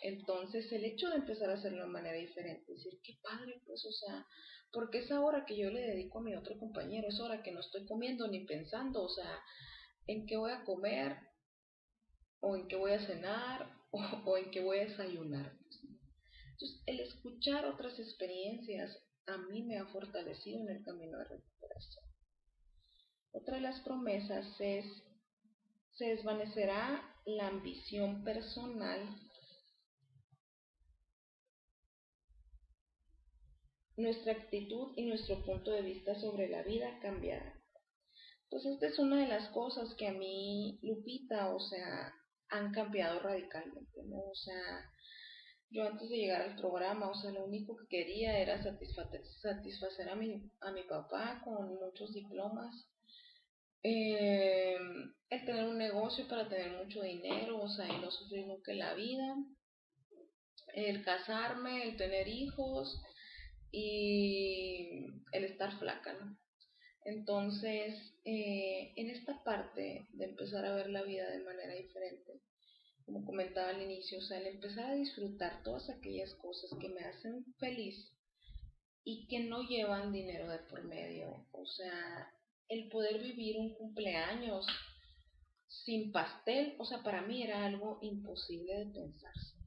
entonces el hecho de empezar a hacerlo de manera diferente, decir, qué padre, pues, o sea, porque esa hora que yo le dedico a mi otro compañero, es hora que no estoy comiendo ni pensando, o sea, en qué voy a comer, o en qué voy a cenar, o en qué voy a desayunar. Pues, ¿no? Entonces, el escuchar otras experiencias a mí me ha fortalecido en el camino de recuperación. Otra de las promesas es, se desvanecerá la ambición personal, nuestra actitud y nuestro punto de vista sobre la vida cambiará. Pues esta es una de las cosas que a mí, Lupita, o sea, han cambiado radicalmente, ¿no? O sea, yo antes de llegar al programa, o sea, lo único que quería era satisfacer a mi papá con muchos diplomas, el tener un negocio para tener mucho dinero, o sea, y no sufrir nunca en la vida, el casarme, el tener hijos y el estar flaca, ¿no? Entonces, en esta parte de empezar a ver la vida de manera diferente, como comentaba al inicio, o sea, el empezar a disfrutar todas aquellas cosas que me hacen feliz y que no llevan dinero de por medio, o sea, el poder vivir un cumpleaños sin pastel, o sea, para mí era algo imposible de pensarse.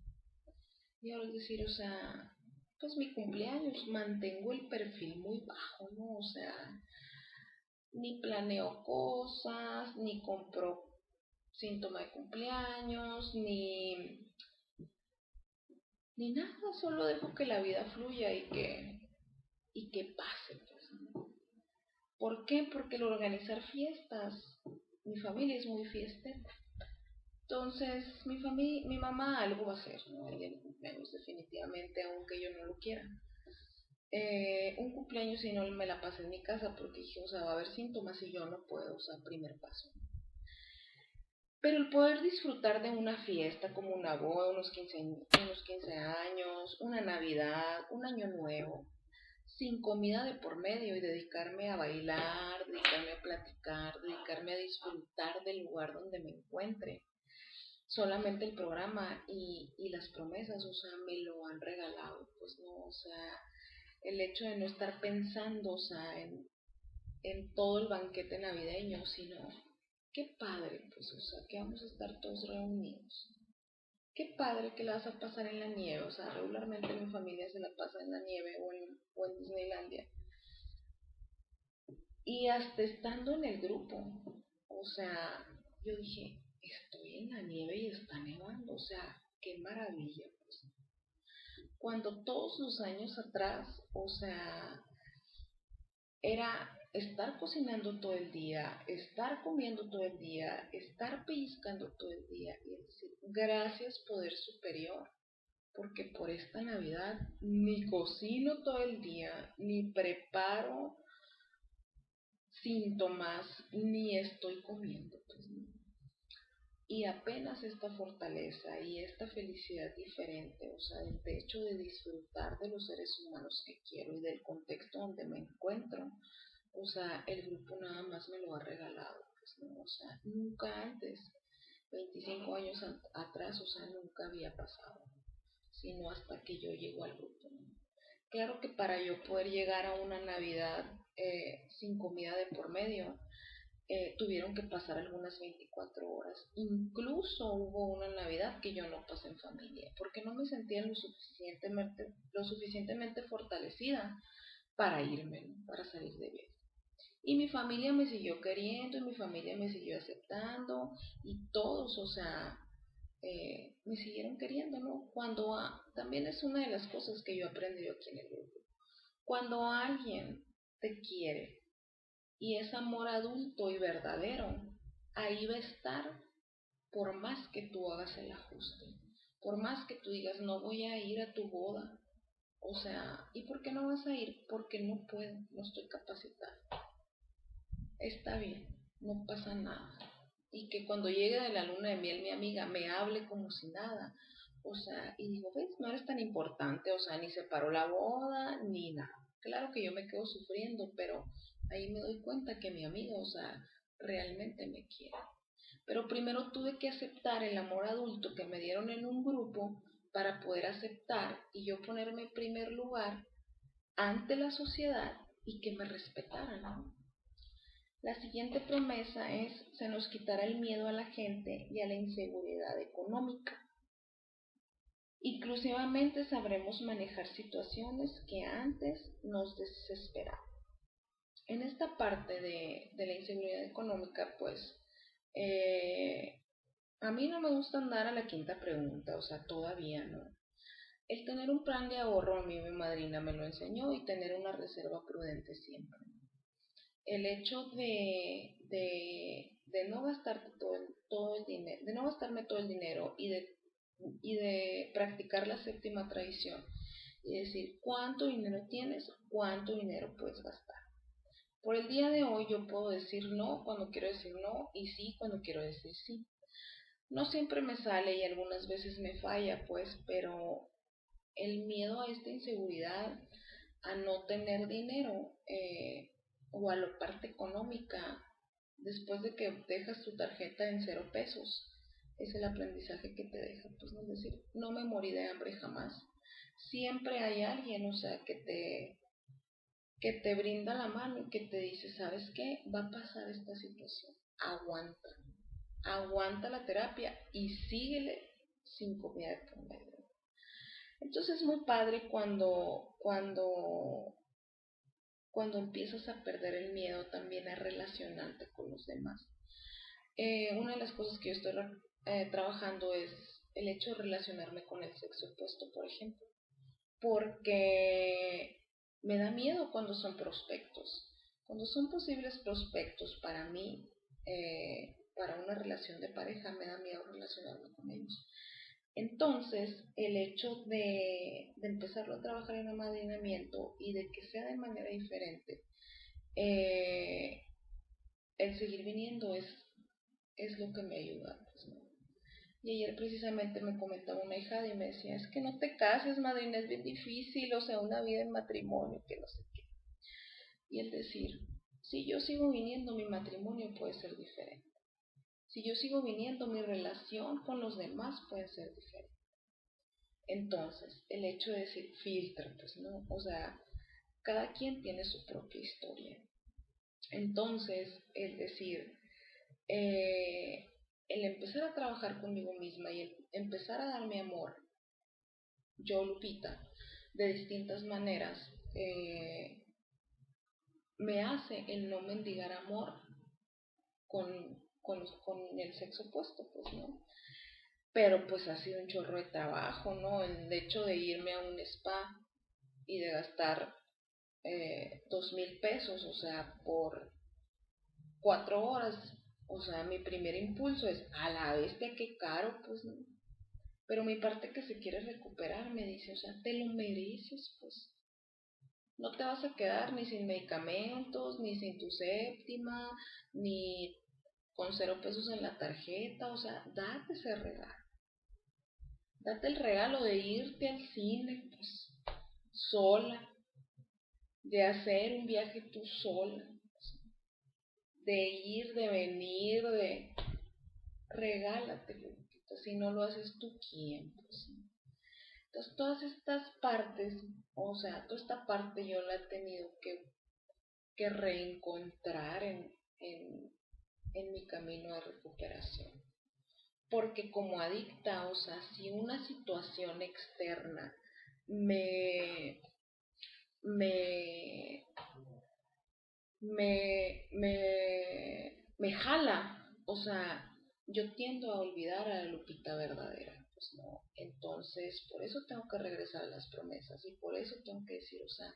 Y ahora es decir, o sea, pues mi cumpleaños, mantengo el perfil muy bajo, ¿no? O sea, ni planeo cosas, ni compro síntoma de cumpleaños, ni nada, solo dejo que la vida fluya y que pase, pues, ¿no? ¿Por qué? Porque el organizar fiestas, mi familia es muy fiestera. Entonces, mi mamá algo va a hacer, ¿no? El día de mi cumpleaños, definitivamente, aunque yo no lo quiera. Un cumpleaños si no me la pasé en mi casa porque dije, o sea, va a haber síntomas y yo no puedo, o sea, primer paso. Pero el poder disfrutar de una fiesta como una boda, unos 15 años, una Navidad, un año nuevo, sin comida de por medio y dedicarme a bailar, dedicarme a platicar, dedicarme a disfrutar del lugar donde me encuentre. Solamente el programa y las promesas, o sea, me lo han regalado, pues no, o sea, el hecho de no estar pensando, o sea, en todo el banquete navideño, sino, qué padre, pues, o sea, que vamos a estar todos reunidos. Qué padre que la vas a pasar en la nieve, o sea, regularmente mi familia se la pasa en la nieve o en Disneylandia. Y hasta estando en el grupo, o sea, yo dije, estoy en la nieve y está nevando, o sea, qué maravilla, pues. Cuando todos los años atrás, o sea, era estar cocinando todo el día, estar comiendo todo el día, estar pellizcando todo el día y decir, gracias Poder Superior, porque por esta Navidad ni cocino todo el día, ni preparo síntomas, ni estoy comiendo, pues, ¿no? Y apenas esta fortaleza y esta felicidad diferente, o sea, el hecho de disfrutar de los seres humanos que quiero y del contexto donde me encuentro, O sea, el grupo nada más me lo ha regalado, pues, ¿no? O sea, nunca antes, 25 años atrás, o sea, nunca había pasado, sino hasta que yo llego al grupo, ¿no? Claro que para yo poder llegar a una Navidad sin comida de por medio, tuvieron que pasar algunas 24 horas. Incluso hubo una Navidad que yo no pasé en familia, porque no me sentía lo suficientemente fortalecida para irme, ¿no? Para salir de viaje. Y mi familia me siguió queriendo y mi familia me siguió aceptando y todos, o sea, me siguieron queriendo, ¿no? También es una de las cosas que yo he aprendido aquí en el grupo. Cuando alguien te quiere y es amor adulto y verdadero, ahí va a estar por más que tú hagas el ajuste, por más que tú digas no voy a ir a tu boda, o sea, ¿y por qué no vas a ir? Porque no puedo, no estoy capacitada. Está bien, no pasa nada. Y que cuando llegue de la luna de miel mi amiga me hable como si nada. O sea, y digo, ves, no eres tan importante, o sea, ni se paró la boda, ni nada. Claro que yo me quedo sufriendo, pero ahí me doy cuenta que mi amiga, o sea, realmente me quiere. Pero primero tuve que aceptar el amor adulto que me dieron en un grupo para poder aceptar y yo ponerme en primer lugar ante la sociedad y que me respetaran, ¿no? La siguiente promesa es: se nos quitará el miedo a la gente y a la inseguridad económica. Inclusivamente sabremos manejar situaciones que antes nos desesperaban. En esta parte de la inseguridad económica, pues, a mí no me gusta andar a la quinta pregunta, o sea, todavía no. El tener un plan de ahorro, a mí mi madrina me lo enseñó, y tener una reserva prudente siempre. El hecho de no gastarte todo el dinero, de no gastarme todo el dinero y de practicar la séptima tradición y decir cuánto dinero tienes, cuánto dinero puedes gastar. Por el día de hoy yo puedo decir no cuando quiero decir no y sí cuando quiero decir sí. No siempre me sale y algunas veces me falla, pues, pero el miedo a esta inseguridad, a no tener dinero, o a la parte económica, después de que dejas tu tarjeta en 0 pesos, es el aprendizaje que te deja, pues, no, es decir, no me morí de hambre jamás. Siempre hay alguien, o sea, que te brinda la mano y que te dice, ¿sabes qué? Va a pasar esta situación, aguanta, aguanta la terapia y síguele sin comida de por medio. Entonces es muy padre cuando empiezas a perder el miedo también a relacionarte con los demás. Una de las cosas que yo estoy trabajando es el hecho de relacionarme con el sexo opuesto, por ejemplo, porque me da miedo cuando son prospectos. Cuando son posibles prospectos para mí, para una relación de pareja, me da miedo relacionarme con ellos. Entonces, el hecho de empezarlo a trabajar en amadrinamiento y de que sea de manera diferente, eh, el seguir viniendo es lo que me ayuda, pues, ¿no? Y ayer precisamente me comentaba una hija y me decía, es que no te cases, madrina, es bien difícil, o sea, una vida en matrimonio, que no sé qué. Y el decir, si yo sigo viniendo, mi matrimonio puede ser diferente. Si yo sigo viniendo, mi relación con los demás puede ser diferente. Entonces, el hecho de decir filtro, pues, ¿no? O sea, cada quien tiene su propia historia. Entonces, es decir, el empezar a trabajar conmigo misma y el empezar a darme amor, yo, Lupita, de distintas maneras, me hace el no mendigar amor con el sexo opuesto, pues, ¿no? Pero pues ha sido un chorro de trabajo, ¿no? El hecho de irme a un spa y de gastar 2,000 pesos, o sea, por 4 horas. O sea, mi primer impulso es, a la bestia, qué caro, pues, ¿no? Pero mi parte que se quiere recuperar me dice, o sea, te lo mereces, pues. No te vas a quedar ni sin medicamentos, ni sin tu séptima, ni con 0 pesos en la tarjeta, o sea, date ese regalo. Date el regalo de irte al cine, pues, sola, de hacer un viaje tú sola, de ir, de venir, de regálate, Lupita. Si no lo haces tú, ¿quién? Pues, ¿no? Entonces, todas estas partes, o sea, toda esta parte yo la he tenido que reencontrar en mi camino de recuperación. Porque como adicta, o sea, si una situación externa me, me, me jala, o sea, yo tiendo a olvidar a la Lupita verdadera, pues no. Entonces, por eso tengo que regresar a las promesas y por eso tengo que decir, o sea,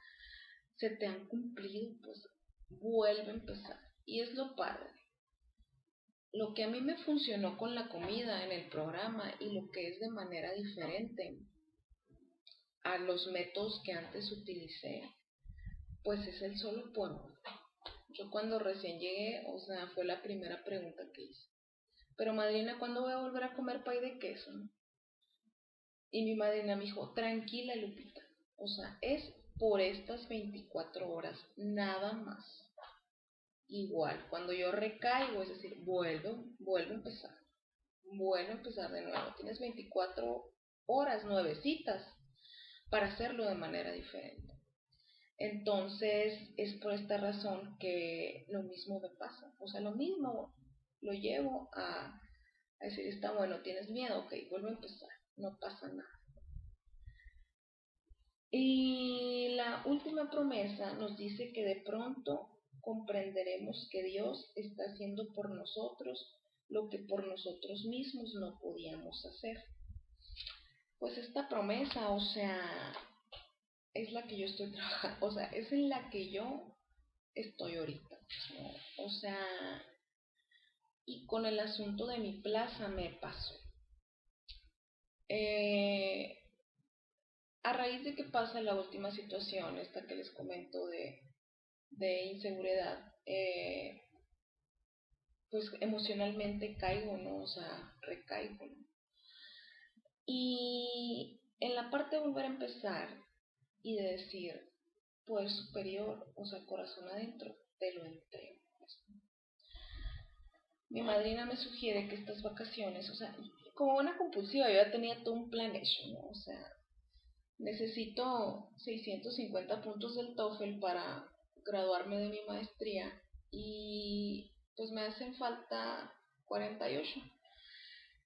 se te han cumplido, pues vuelve a empezar. Y es lo padre. Lo que a mí me funcionó con la comida en el programa y lo que es de manera diferente a los métodos que antes utilicé, pues es el solo por uno. Yo cuando recién llegué, o sea, fue la primera pregunta que hice. Pero madrina, ¿cuándo voy a volver a comer pay de queso? Y mi madrina me dijo, tranquila Lupita, o sea, es por estas 24 horas, nada más. Igual, cuando yo recaigo, es decir, vuelvo a empezar. Vuelvo a empezar de nuevo. Tienes 24 horas, nuevecitas, para hacerlo de manera diferente. Entonces, es por esta razón que lo mismo me pasa. O sea, lo mismo lo llevo a decir, está bueno, tienes miedo, ok, vuelvo a empezar, no pasa nada. Y la última promesa nos dice que de pronto comprenderemos que Dios está haciendo por nosotros lo que por nosotros mismos no podíamos hacer. Pues esta promesa, o sea, es la que yo estoy trabajando, o sea, es en la que yo estoy ahorita, ¿no? O sea, y con el asunto de mi plaza me pasó. A raíz de que pasa la última situación, esta que les comento de inseguridad, pues emocionalmente caigo, ¿no? O sea, recaigo, ¿no? Y en la parte de volver a empezar y de decir, pues superior, o sea, corazón adentro, te lo entrego. Mi madrina me sugiere que estas vacaciones, o sea, como una compulsiva, yo ya tenía todo un plan hecho, ¿no? O sea, necesito 650 puntos del TOEFL para graduarme de mi maestría y pues me hacen falta 48.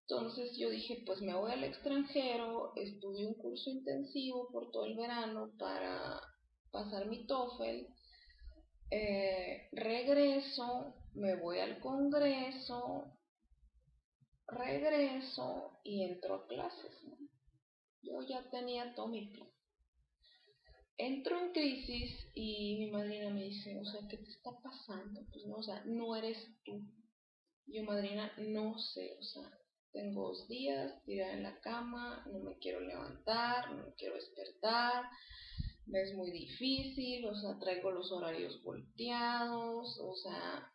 Entonces yo dije, pues me voy al extranjero, estudio un curso intensivo por todo el verano para pasar mi TOEFL, regreso, me voy al congreso, regreso y entro a clases, ¿no? Yo ya tenía todo mi plan. Entro en crisis y mi madrina me dice, o sea, ¿qué te está pasando? Pues no, o sea, no eres tú. Yo, madrina, no sé, o sea, tengo 2 días tirada en la cama, no me quiero levantar, no me quiero despertar, me es muy difícil, o sea, traigo los horarios volteados, o sea,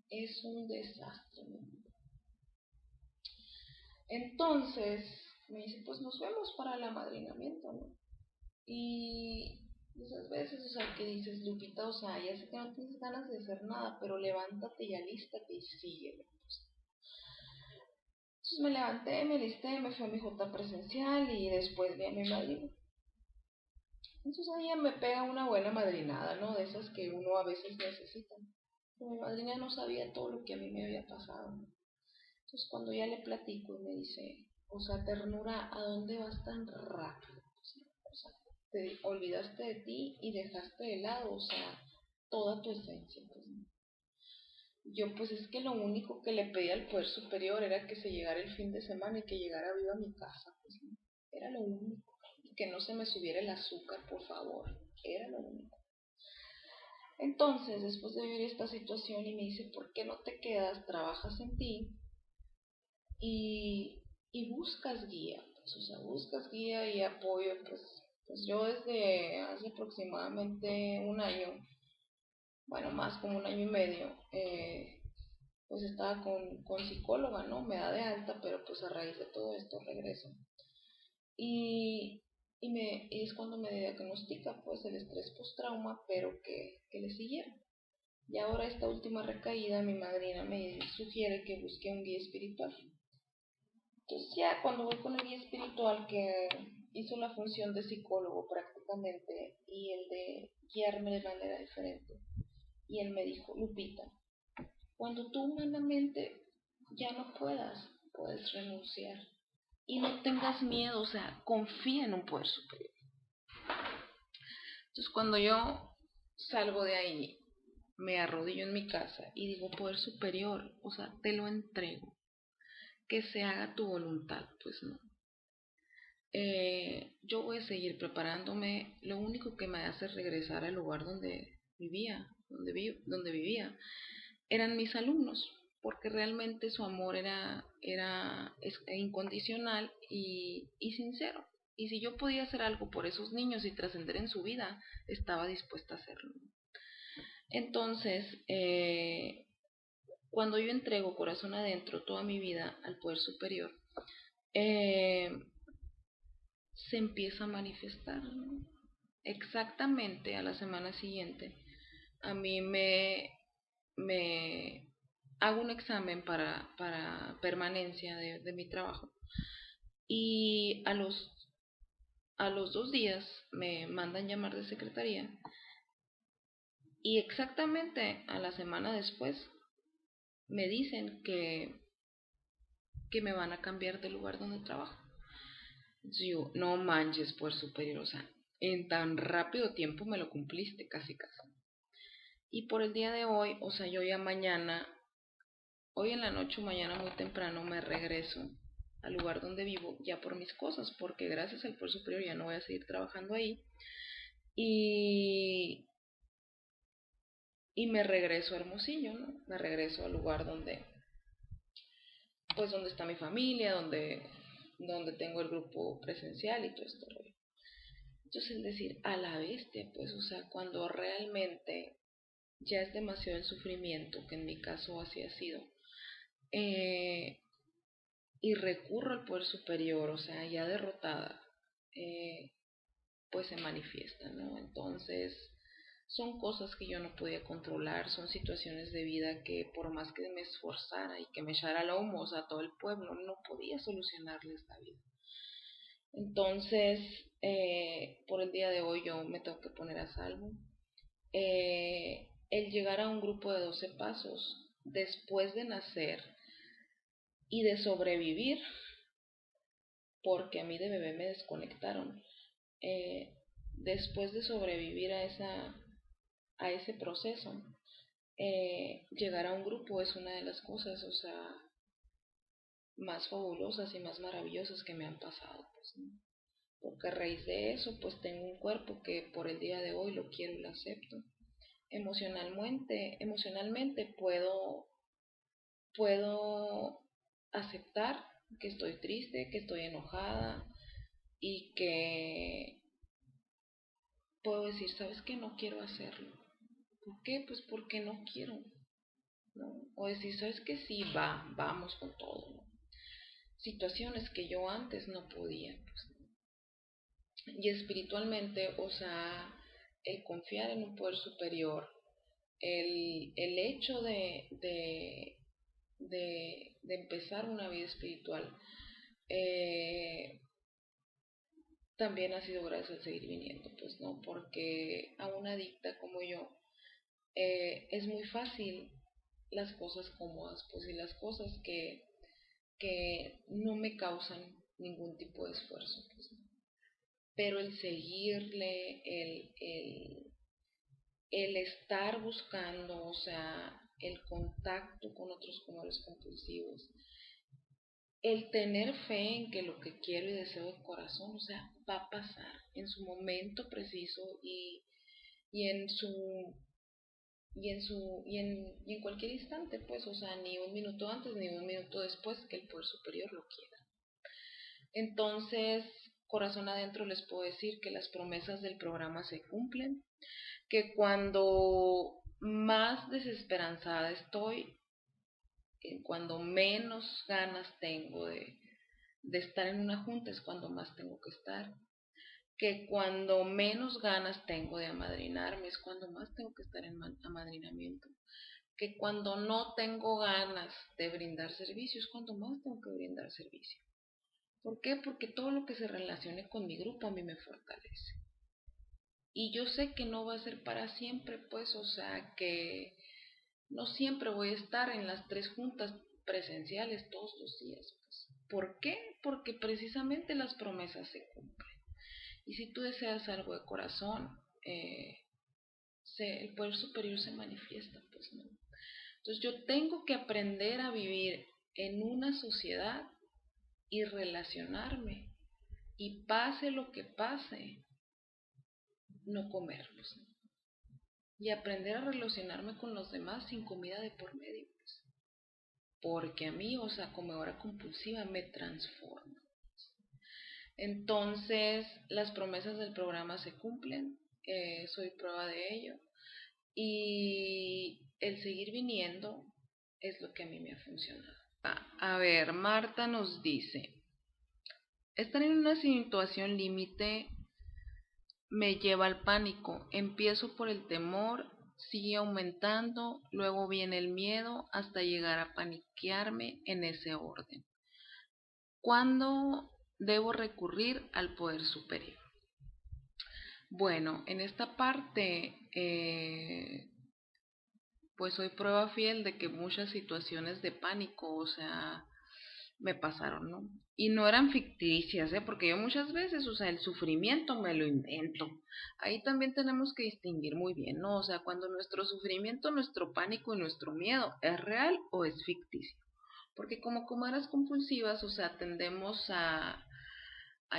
es un desastre. Entonces, me dice, pues nos vemos para el amadrinamiento, ¿no? Y esas veces, o sea, que dices, Lupita, o sea, ya sé que no tienes ganas de hacer nada, pero levántate y alístate y síguele. Entonces me levanté, me alisté, me fui a mi junta presencial y después vi a mi madrina. Entonces ella me pega una buena madrinada, ¿no? De esas que uno a veces necesita. Pero mi madrina no sabía todo lo que a mí me había pasado, ¿no? Entonces cuando ya le platico y me dice, o sea, ternura, ¿a dónde vas tan rápido? O sea, te olvidaste de ti y dejaste de lado, o sea, toda tu esencia. Pues, ¿no? Yo pues es que lo único que le pedía al poder superior era que se llegara el fin de semana y que llegara viva a mi casa, pues, ¿no? Era lo único. Y que no se me subiera el azúcar, por favor. Era lo único. Entonces, después de vivir esta situación y me dice, ¿por qué no te quedas, trabajas en ti y buscas guía? Pues, o sea, buscas guía y apoyo, pues yo desde hace aproximadamente un año, bueno, más como un año y medio, pues estaba con psicóloga, ¿no? Me da de alta, pero pues a raíz de todo esto regreso. Y, y es cuando me diagnostica pues el estrés postrauma, pero que le siguiera. Y ahora esta última recaída, mi madrina me sugiere que busque un guía espiritual. Entonces ya cuando voy con el guía espiritual que hizo la función de psicólogo prácticamente y el de guiarme de manera diferente, y él me dijo, Lupita, cuando tú humanamente ya no puedes renunciar y no tengas miedo, o sea, confía en un poder superior. Entonces cuando yo salgo de ahí, me arrodillo en mi casa y digo, poder superior, o sea, te lo entrego, que se haga tu voluntad, pues no. Yo voy a seguir preparándome, lo único que me hace regresar al lugar donde vivía, eran mis alumnos, porque realmente su amor es incondicional y sincero. Y si yo podía hacer algo por esos niños y trascender en su vida, estaba dispuesta a hacerlo. Entonces, cuando yo entrego corazón adentro toda mi vida al poder superior, eh, se empieza a manifestar, ¿no? Exactamente a la semana siguiente, a mí me hago un examen para permanencia de mi trabajo y a los 2 días me mandan llamar de secretaría y exactamente a la semana después me dicen que me van a cambiar de lugar donde trabajo. Yo, no manches, por superior, o sea, en tan rápido tiempo me lo cumpliste, casi casi. Y por el día de hoy, o sea, yo ya mañana, hoy en la noche o mañana muy temprano me regreso al lugar donde vivo ya por mis cosas, porque gracias al poder superior ya no voy a seguir trabajando ahí. Y, y me regreso a Hermosillo, ¿no? Me regreso al lugar pues donde está mi familia, donde tengo el grupo presencial y todo esto. Entonces, es decir, a la bestia, pues, o sea, cuando realmente ya es demasiado el sufrimiento, que en mi caso así ha sido, eh, y recurro al poder superior, o sea, ya derrotada, eh, pues se manifiesta, ¿no? Entonces, son cosas que yo no podía controlar, son situaciones de vida que por más que me esforzara y que me echara lomos a todo el pueblo, no podía solucionarles la vida. Entonces, por el día de hoy yo me tengo que poner a salvo. El llegar a un grupo de 12 pasos después de nacer y de sobrevivir, porque a mí de bebé me desconectaron, eh, después de sobrevivir a ese proceso, llegar a un grupo es una de las cosas, o sea, más fabulosas y más maravillosas que me han pasado, pues, ¿no? Porque a raíz de eso, pues tengo un cuerpo que por el día de hoy lo quiero y lo acepto. Emocionalmente puedo aceptar que estoy triste, que estoy enojada y que puedo decir, ¿sabes qué? No quiero hacerlo. ¿Por qué? Pues porque no quiero, ¿no? O decir, ¿sabes qué? Sí, vamos con todo, ¿no? Situaciones que yo antes no podía, pues. Y espiritualmente, o sea, el confiar en un poder superior, el hecho de empezar una vida espiritual, eh, también ha sido gracias al seguir viniendo, pues, ¿no? Porque a una adicta como yo, es muy fácil las cosas cómodas, pues, y las cosas que no me causan ningún tipo de esfuerzo, pues, ¿no? Pero el seguirle, el estar buscando, o sea, el contacto con otros comedores compulsivos, el tener fe en que lo que quiero y deseo de corazón, o sea, va a pasar en su momento preciso y en su y en cualquier instante, pues, o sea, ni un minuto antes ni un minuto después que el poder superior lo quiera. Entonces, corazón adentro les puedo decir que las promesas del programa se cumplen, que cuando más desesperanzada estoy, cuando menos ganas tengo de estar en una junta es cuando más tengo que estar. que cuando menos ganas tengo de amadrinarme es cuando más tengo que estar en amadrinamiento, que cuando no tengo ganas de brindar servicio es cuando más tengo que brindar servicio. ¿Por qué? Porque todo lo que se relacione con mi grupo a mí me fortalece. Y yo sé que no va a ser para siempre, pues, o sea, que no siempre voy a estar en las 3 juntas presenciales todos los días, pues. ¿Por qué? Porque precisamente las promesas se cumplen. Y si tú deseas algo de corazón, el poder superior se manifiesta, pues, ¿no? Entonces yo tengo que aprender a vivir en una sociedad y relacionarme. Y pase lo que pase, no comerlos. Y aprender a relacionarme con los demás sin comida de por medio, pues. Porque a mí, o sea, comedora compulsiva me transforma. Entonces, las promesas del programa se cumplen, soy prueba de ello. Y el seguir viniendo es lo que a mí me ha funcionado. A ver, Marta nos dice, estar en una situación límite me lleva al pánico. Empiezo por el temor, sigue aumentando, luego viene el miedo hasta llegar a paniquearme en ese orden. ¿Cuándo debo recurrir al poder superior? Bueno, en esta parte, pues soy prueba fiel de que muchas situaciones de pánico, o sea, me pasaron, ¿no? Y no eran ficticias, ¿eh? Porque yo muchas veces, o sea, el sufrimiento me lo invento. Ahí también tenemos que distinguir muy bien, ¿no? O sea, cuando nuestro sufrimiento, nuestro pánico y nuestro miedo es real o es ficticio. Porque como comedoras compulsivas, o sea, tendemos a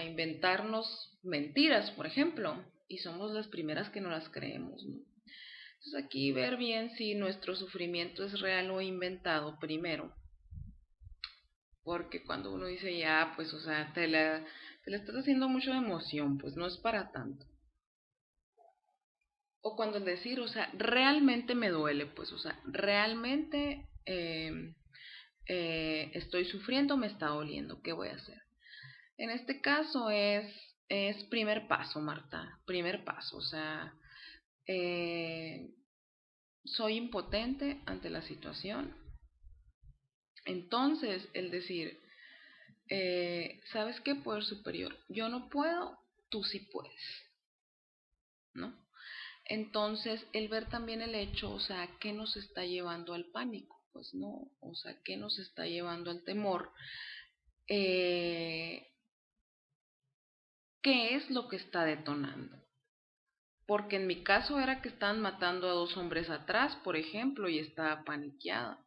inventarnos mentiras, por ejemplo, y somos las primeras que no las creemos, ¿no? Entonces aquí ver bien si nuestro sufrimiento es real o inventado primero. Porque cuando uno dice ya, pues, o sea, te la estás haciendo mucho de emoción, pues no es para tanto. O cuando el decir, o sea, realmente me duele, pues, o sea, realmente estoy sufriendo, me está doliendo, ¿qué voy a hacer? En este caso es primer paso, Marta, primer paso, o sea, eh, soy impotente ante la situación. Entonces, el decir, ¿sabes qué? Poder superior, yo no puedo, tú sí puedes, ¿no? Entonces, el ver también el hecho, o sea, ¿qué nos está llevando al pánico? Pues no, o sea, ¿qué nos está llevando al temor? ¿Qué es lo que está detonando? Porque en mi caso era que estaban matando a 2 hombres atrás, por ejemplo, y estaba paniqueada,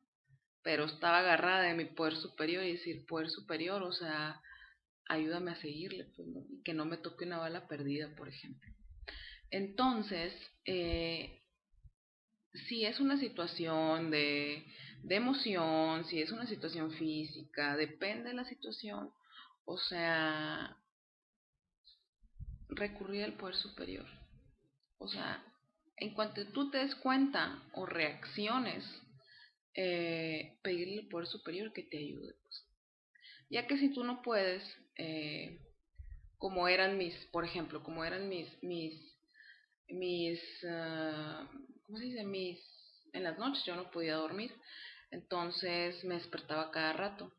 pero estaba agarrada de mi poder superior y decir, poder superior, o sea, ayúdame a seguirle, pues, ¿no? Y que no me toque una bala perdida, por ejemplo. Entonces, si es una situación de emoción, si es una situación física, depende de la situación, o sea, recurrir al poder superior. O sea, en cuanto tú te des cuenta o reacciones, pedirle al poder superior que te ayude, pues. Ya que si tú no puedes, como eran por ejemplo, como eran mis, ¿cómo se dice? En las noches yo no podía dormir, entonces me despertaba cada rato.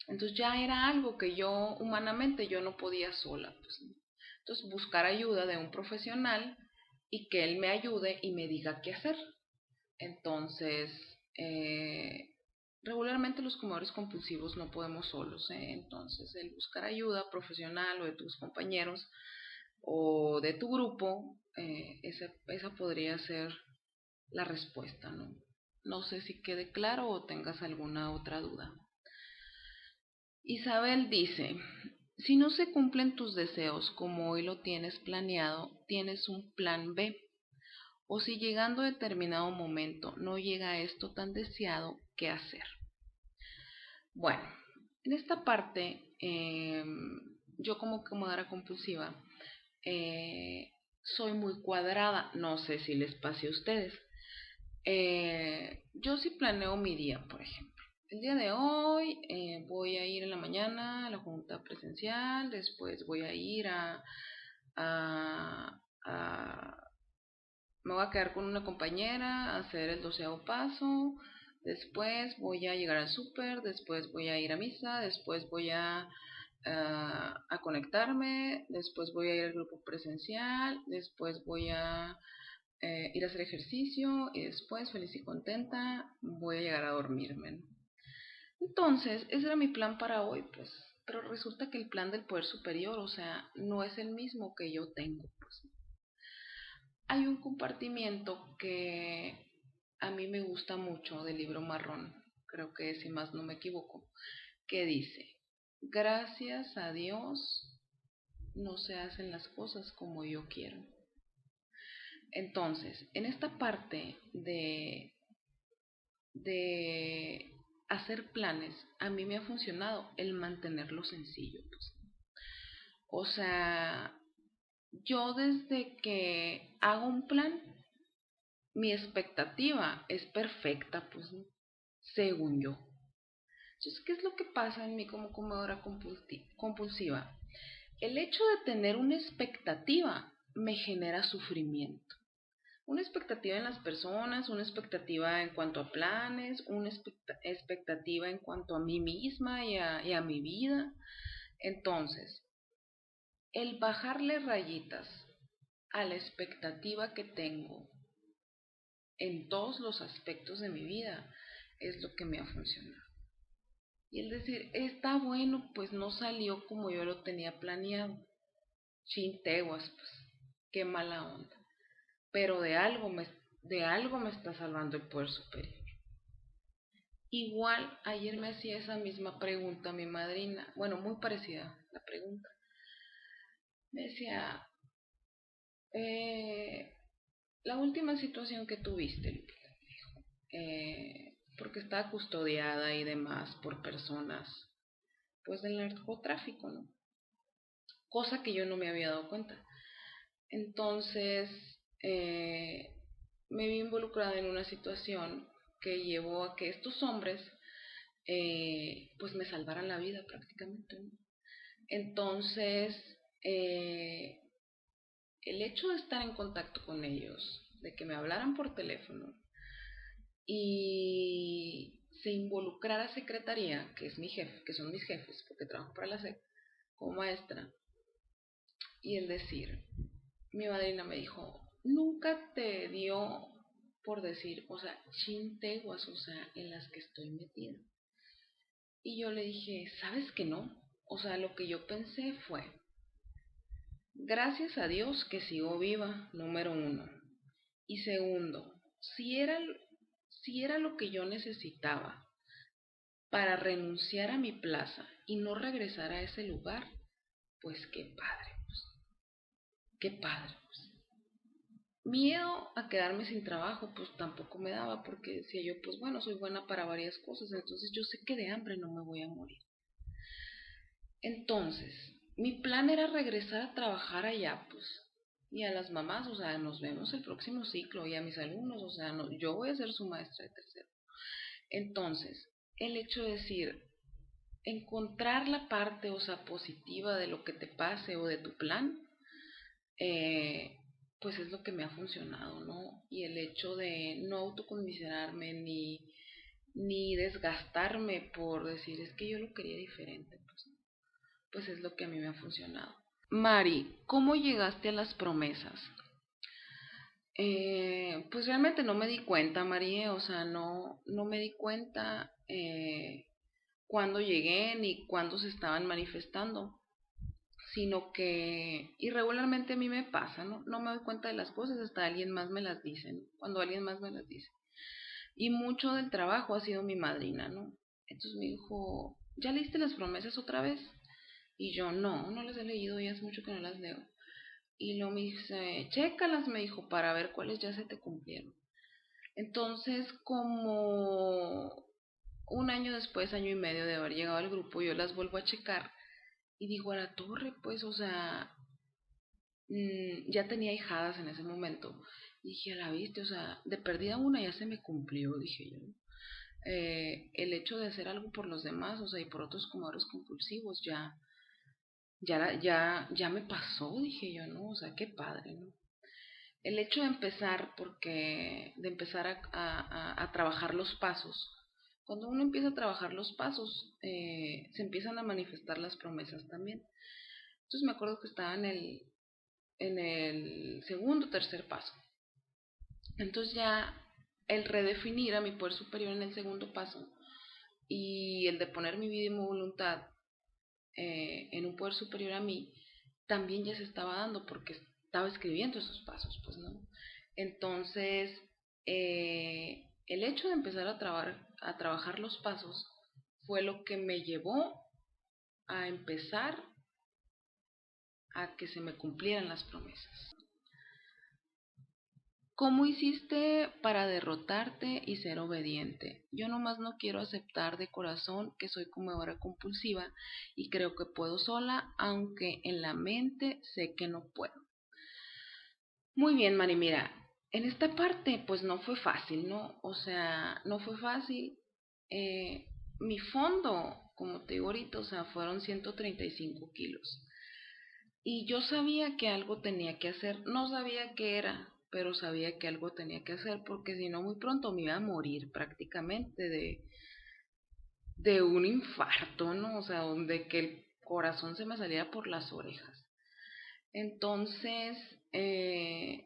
Entonces ya era algo que yo humanamente yo no podía sola, pues, ¿no? Entonces buscar ayuda de un profesional y que él me ayude y me diga qué hacer. Entonces, regularmente los comedores compulsivos no podemos solos, ¿eh? Entonces el buscar ayuda profesional o de tus compañeros o de tu grupo, esa podría ser la respuesta, ¿no? No sé si quede claro o tengas alguna otra duda. Isabel dice, si no se cumplen tus deseos como hoy lo tienes planeado, tienes un plan B. O si llegando a determinado momento no llega esto tan deseado, ¿qué hacer? Bueno, en esta parte, yo como comedora compulsiva, soy muy cuadrada, no sé si les pase a ustedes. Yo sí planeo mi día, por ejemplo. el día de hoy voy a ir en la mañana a la junta presencial, después voy a ir a me voy a quedar con una compañera a hacer el 12º paso, después voy a llegar al súper, después voy a ir a misa, después voy a conectarme, después voy a ir al grupo presencial, después voy a ir a hacer ejercicio y después, feliz y contenta, voy a llegar a dormirme. Entonces, ese era mi plan para hoy, pues. Pero resulta que el plan del poder superior, o sea, no es el mismo que yo tengo, pues. Hay un compartimiento que a mí me gusta mucho del libro marrón, creo que si más no me equivoco, que dice, gracias a Dios no se hacen las cosas como yo quiero. Entonces, en esta parte de hacer planes, a mí me ha funcionado el mantenerlo sencillo, pues. O sea, yo desde que hago un plan, mi expectativa es perfecta, pues, según yo. Entonces, ¿qué es lo que pasa en mí como comedora compulsiva? El hecho de tener una expectativa me genera sufrimiento. Una expectativa en las personas, una expectativa en cuanto a planes, una expectativa en cuanto a mí misma y a mi vida. Entonces, el bajarle rayitas a la expectativa que tengo en todos los aspectos de mi vida es lo que me ha funcionado. Y el decir, está bueno, pues no salió como yo lo tenía planeado. Chinteguas, pues, qué mala onda. Pero de algo me está salvando el poder superior. Igual, ayer me hacía esa misma pregunta mi madrina, bueno, muy parecida la pregunta. Me decía, la última situación que tuviste, Lupita, porque estaba custodiada y demás por personas, pues del narcotráfico, ¿no? Cosa que yo no me había dado cuenta. Entonces, me vi involucrada en una situación que llevó a que estos hombres, pues me salvaran la vida prácticamente, ¿no? Entonces, el hecho de estar en contacto con ellos, de que me hablaran por teléfono y se involucrara secretaría, que es mi jefe, que son mis jefes, porque trabajo para la SEC como maestra, y el decir, mi madrina me dijo, nunca te dio por decir, o sea, chinteguas, o sea, en las que estoy metida. Y yo le dije, ¿sabes que no? O sea, lo que yo pensé fue, gracias a Dios que sigo viva, número uno. Y segundo, si era lo que yo necesitaba para renunciar a mi plaza y no regresar a ese lugar, pues qué padre, pues, qué padre. Pues. Miedo a quedarme sin trabajo, pues tampoco me daba, porque decía yo, pues bueno, soy buena para varias cosas, entonces yo sé que de hambre no me voy a morir. Entonces, mi plan era regresar a trabajar allá, pues, y a las mamás, o sea, nos vemos el próximo ciclo, y a mis alumnos, o sea, no, yo voy a ser su maestra de tercero. Entonces, el hecho de decir, encontrar la parte, o sea, positiva de lo que te pase o de tu plan, pues es lo que me ha funcionado, ¿no? Y el hecho de no autoconmiserarme ni desgastarme por decir, es que yo lo quería diferente, pues es lo que a mí me ha funcionado. Mari, ¿cómo llegaste a las promesas? Pues realmente no me di cuenta, Marie, o sea, no me di cuenta cuándo llegué ni cuándo se estaban manifestando, sino que irregularmente a mí me pasa, ¿no? No me doy cuenta de las cosas hasta alguien más me las dice, ¿no? Cuando alguien más me las dice. Y mucho del trabajo ha sido mi madrina, ¿no? Entonces me dijo, ¿ya leíste las promesas otra vez? Y yo, no las he leído, ya hace mucho que no las leo. Y luego me dice, chécalas, me dijo, para ver cuáles ya se te cumplieron. Entonces, como un año después, año y medio de haber llegado al grupo, yo las vuelvo a checar y digo, a la torre, pues, o sea, ya tenía hijadas en ese momento. Y dije, a la viste, o sea, de perdida una ya se me cumplió, dije yo. el hecho de hacer algo por los demás, o sea, y por otros comedores compulsivos, ya me pasó, dije yo, ¿no? O sea, qué padre, ¿no? El hecho de empezar, de empezar a trabajar los pasos, cuando uno empieza a trabajar los pasos, se empiezan a manifestar las promesas también. Entonces me acuerdo que estaba en el segundo o tercer paso. Entonces ya el redefinir a mi poder superior en el segundo paso y el de poner mi vida y mi voluntad en un poder superior a mí, también ya se estaba dando porque estaba escribiendo esos pasos, pues no. Entonces, el hecho de empezar a trabajar los pasos fue lo que me llevó a empezar a que se me cumplieran las promesas. ¿Cómo hiciste para derrotarte y ser obediente? Yo nomás no quiero aceptar de corazón que soy comedora compulsiva y creo que puedo sola, aunque en la mente sé que no puedo. Muy bien, Mari, mira, en esta parte pues no fue fácil, ¿no? O sea, no fue fácil. Mi fondo, como te digo ahorita, o sea, fueron 135 kilos. Y yo sabía que algo tenía que hacer, no sabía qué era, pero sabía que algo tenía que hacer porque si no muy pronto me iba a morir prácticamente de un infarto, ¿no? O sea, donde que el corazón se me saliera por las orejas. Entonces, el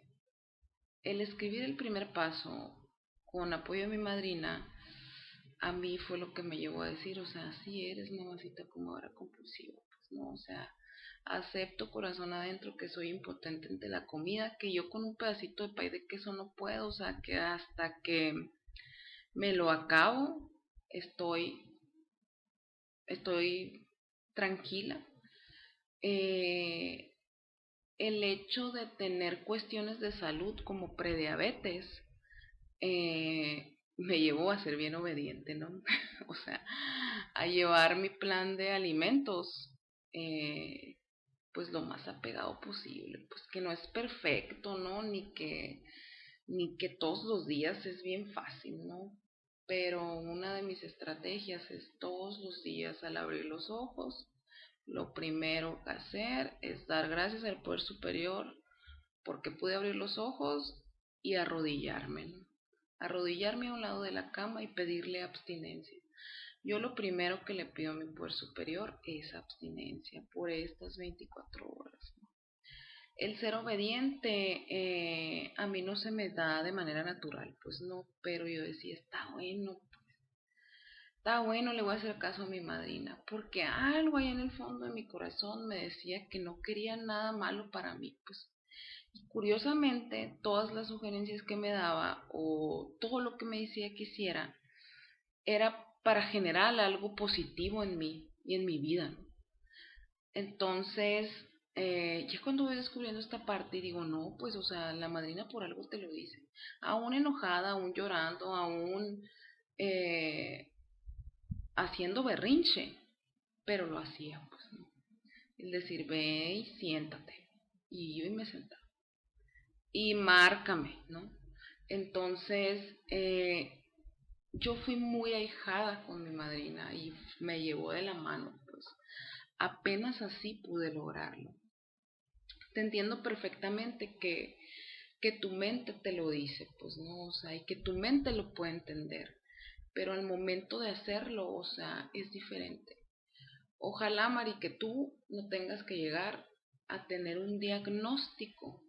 escribir el primer paso con apoyo de mi madrina, a mí fue lo que me llevó a decir, o sea, sí eres mamacita comedora compulsiva, pues no, o sea, acepto corazón adentro que soy impotente ante la comida, que yo con un pedacito de pay de queso no puedo, o sea, que hasta que me lo acabo, estoy tranquila. Eh, el hecho de tener cuestiones de salud como prediabetes me llevó a ser bien obediente, ¿no? O sea, a llevar mi plan de alimentos pues lo más apegado posible, pues que no es perfecto, ¿no? Ni que todos los días es bien fácil, ¿no? Pero una de mis estrategias es todos los días al abrir los ojos, lo primero que hacer es dar gracias al poder superior porque pude abrir los ojos y arrodillarme, ¿no? Arrodillarme a un lado de la cama y pedirle abstinencia. Yo lo primero que le pido a mi poder superior es abstinencia por estas 24 horas, ¿no? El ser obediente a mí no se me da de manera natural, pues no, pero yo decía, está bueno, le voy a hacer caso a mi madrina, porque algo ahí en el fondo de mi corazón me decía que no quería nada malo para mí, pues. Y curiosamente, todas las sugerencias que me daba o todo lo que me decía que hiciera era para generar algo positivo en mí y en mi vida, ¿no? Entonces, ya cuando voy descubriendo esta parte y digo, no, pues, o sea, la madrina por algo te lo dice. Aún enojada, aún llorando, aún eh, haciendo berrinche, pero lo hacía, pues, ¿no? El decir, ve y siéntate. Y yo y me sentaba. Y márcame, ¿no? Entonces, yo fui muy ahijada con mi madrina y me llevó de la mano, pues apenas así pude lograrlo. Te entiendo perfectamente que tu mente te lo dice, pues no, o sea, y que tu mente lo puede entender, pero al momento de hacerlo, o sea, es diferente. Ojalá, Mari, que tú no tengas que llegar a tener un diagnóstico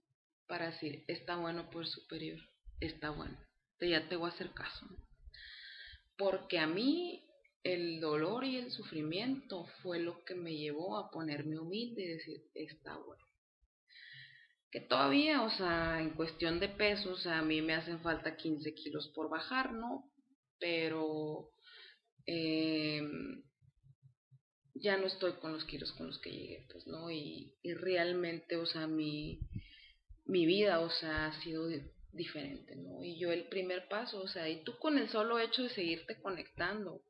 para decir, está bueno por superior, está bueno, ya te voy a hacer caso, ¿no? Porque a mí el dolor y el sufrimiento fue lo que me llevó a ponerme humilde y decir, está bueno. Que todavía, o sea, en cuestión de peso, o sea, a mí me hacen falta 15 kilos por bajar, ¿no? Pero eh, ya no estoy con los kilos con los que llegué, pues, ¿no? Y realmente, o sea, mi vida, o sea, ha sido diferente, ¿no? Y yo el primer paso, o sea, y tú con el solo hecho de seguirte conectando,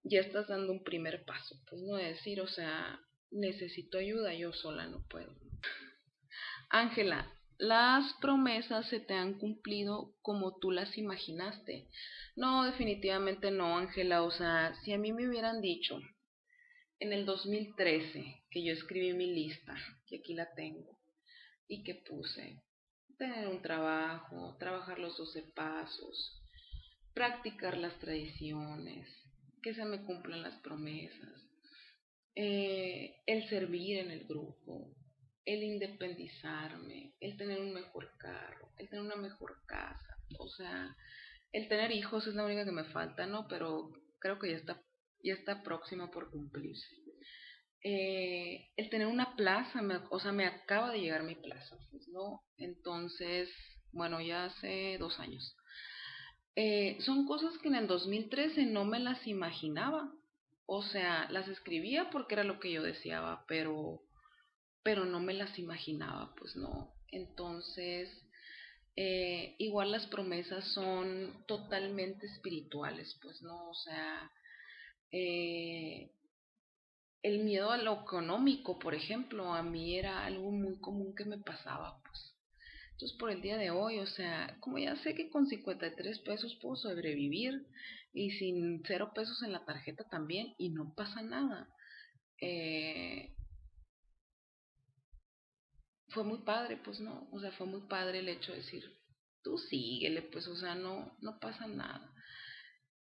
ya estás dando un primer paso, pues no decir, o sea, necesito ayuda, yo sola no puedo. Ángela, las promesas se te han cumplido como tú las imaginaste. No, definitivamente no, Ángela. O sea, si a mí me hubieran dicho en el 2013 que yo escribí mi lista, que aquí la tengo, y que puse tener un trabajo, trabajar los 12 pasos, practicar las tradiciones, que se me cumplan las promesas, el servir en el grupo, el independizarme, el tener un mejor carro, el tener una mejor casa, o sea, el tener hijos es la única que me falta, ¿no? Pero creo que ya está próxima por cumplirse. El tener una plaza, o sea, me acaba de llegar mi plaza, pues, ¿no? Entonces, bueno, ya hace 2 años. Son cosas que en el 2013 no me las imaginaba. O sea, las escribía porque era lo que yo deseaba, pero no me las imaginaba, pues no. Entonces, igual las promesas son totalmente espirituales, pues no. O sea, eh, el miedo a lo económico, por ejemplo, a mí era algo muy común que me pasaba, pues. Entonces, por el día de hoy, o sea, como ya sé que con 53 pesos puedo sobrevivir y sin 0 pesos en la tarjeta también, y no pasa nada. Eh, Fue muy padre, pues no, o sea, fue muy padre el hecho de decir, tú síguele, pues, o sea, no pasa nada.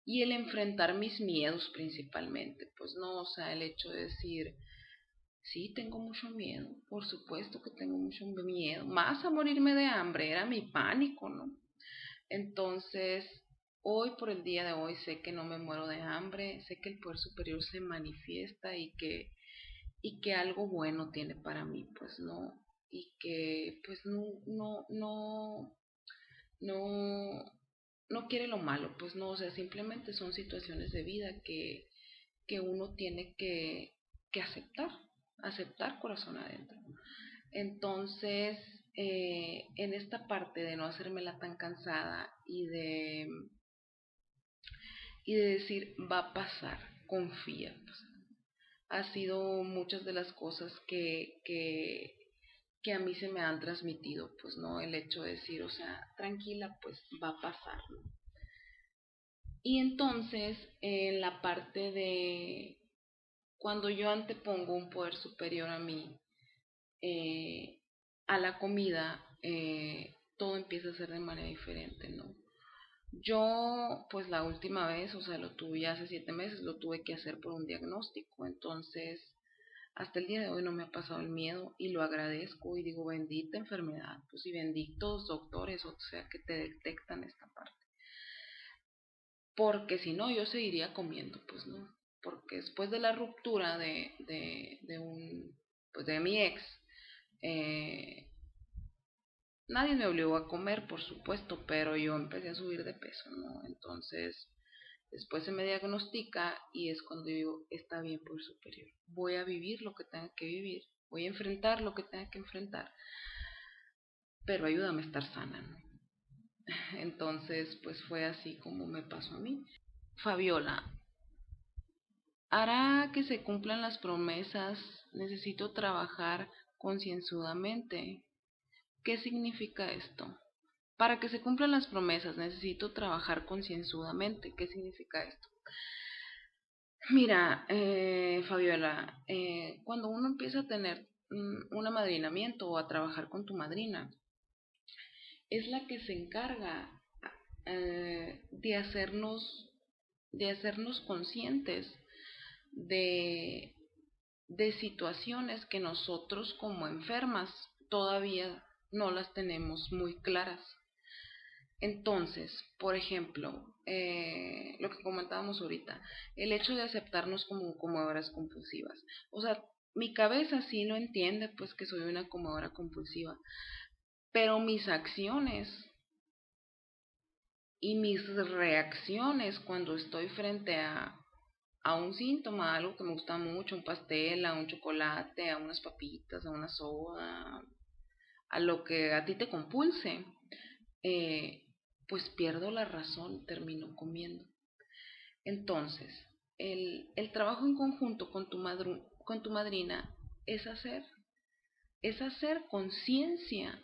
Y el enfrentar mis miedos principalmente, pues no, o sea, el hecho de decir, sí, tengo mucho miedo, por supuesto que tengo mucho miedo, más a morirme de hambre, era mi pánico, ¿no? Entonces, hoy por el día de hoy sé que no me muero de hambre, sé que el poder superior se manifiesta y que algo bueno tiene para mí, pues no, y que pues no, no quiere lo malo, pues no, o sea, simplemente son situaciones de vida que uno tiene que aceptar corazón adentro. Entonces, en esta parte de no hacérmela tan cansada y de decir, va a pasar, confía, pues, ha sido muchas de las cosas que a mí se me han transmitido, pues no, el hecho de decir, o sea, tranquila, pues va a pasar, ¿no? Y entonces, en la parte de cuando yo antepongo un poder superior a mí, eh, a la comida, todo empieza a ser de manera diferente, ¿no? Yo, pues la última vez, o sea, lo tuve ya hace 7 meses, lo tuve que hacer por un diagnóstico, entonces hasta el día de hoy no me ha pasado el miedo y lo agradezco y digo, bendita enfermedad, pues y benditos doctores, o sea, que te detectan esta parte. Porque si no, yo seguiría comiendo, pues no. Porque después de la ruptura pues de mi ex, eh, nadie me obligó a comer, por supuesto, pero yo empecé a subir de peso, ¿no? Entonces, después se me diagnostica y es cuando digo, está bien por superior. Voy a vivir lo que tenga que vivir, voy a enfrentar lo que tenga que enfrentar, pero ayúdame a estar sana, ¿no? Entonces, pues fue así como me pasó a mí. Fabiola, hará que se cumplan las promesas, necesito trabajar concienzudamente. ¿Qué significa esto? Para que se cumplan las promesas necesito trabajar concienzudamente. ¿Qué significa esto? Mira, Fabiola, cuando uno empieza a tener un amadrinamiento o a trabajar con tu madrina, es la que se encarga de hacernos conscientes de, de situaciones que nosotros como enfermas todavía no las tenemos muy claras. Entonces, por ejemplo, lo que comentábamos ahorita, el hecho de aceptarnos como comedoras compulsivas. O sea, mi cabeza sí lo entiende, pues que soy una comedora compulsiva, pero mis acciones y mis reacciones cuando estoy frente a un síntoma, algo que me gusta mucho, un pastel, a un chocolate, a unas papitas, a una soda, a lo que a ti te compulse, eh, pues pierdo la razón, termino comiendo. Entonces, el trabajo en conjunto con tu madrina es hacer conciencia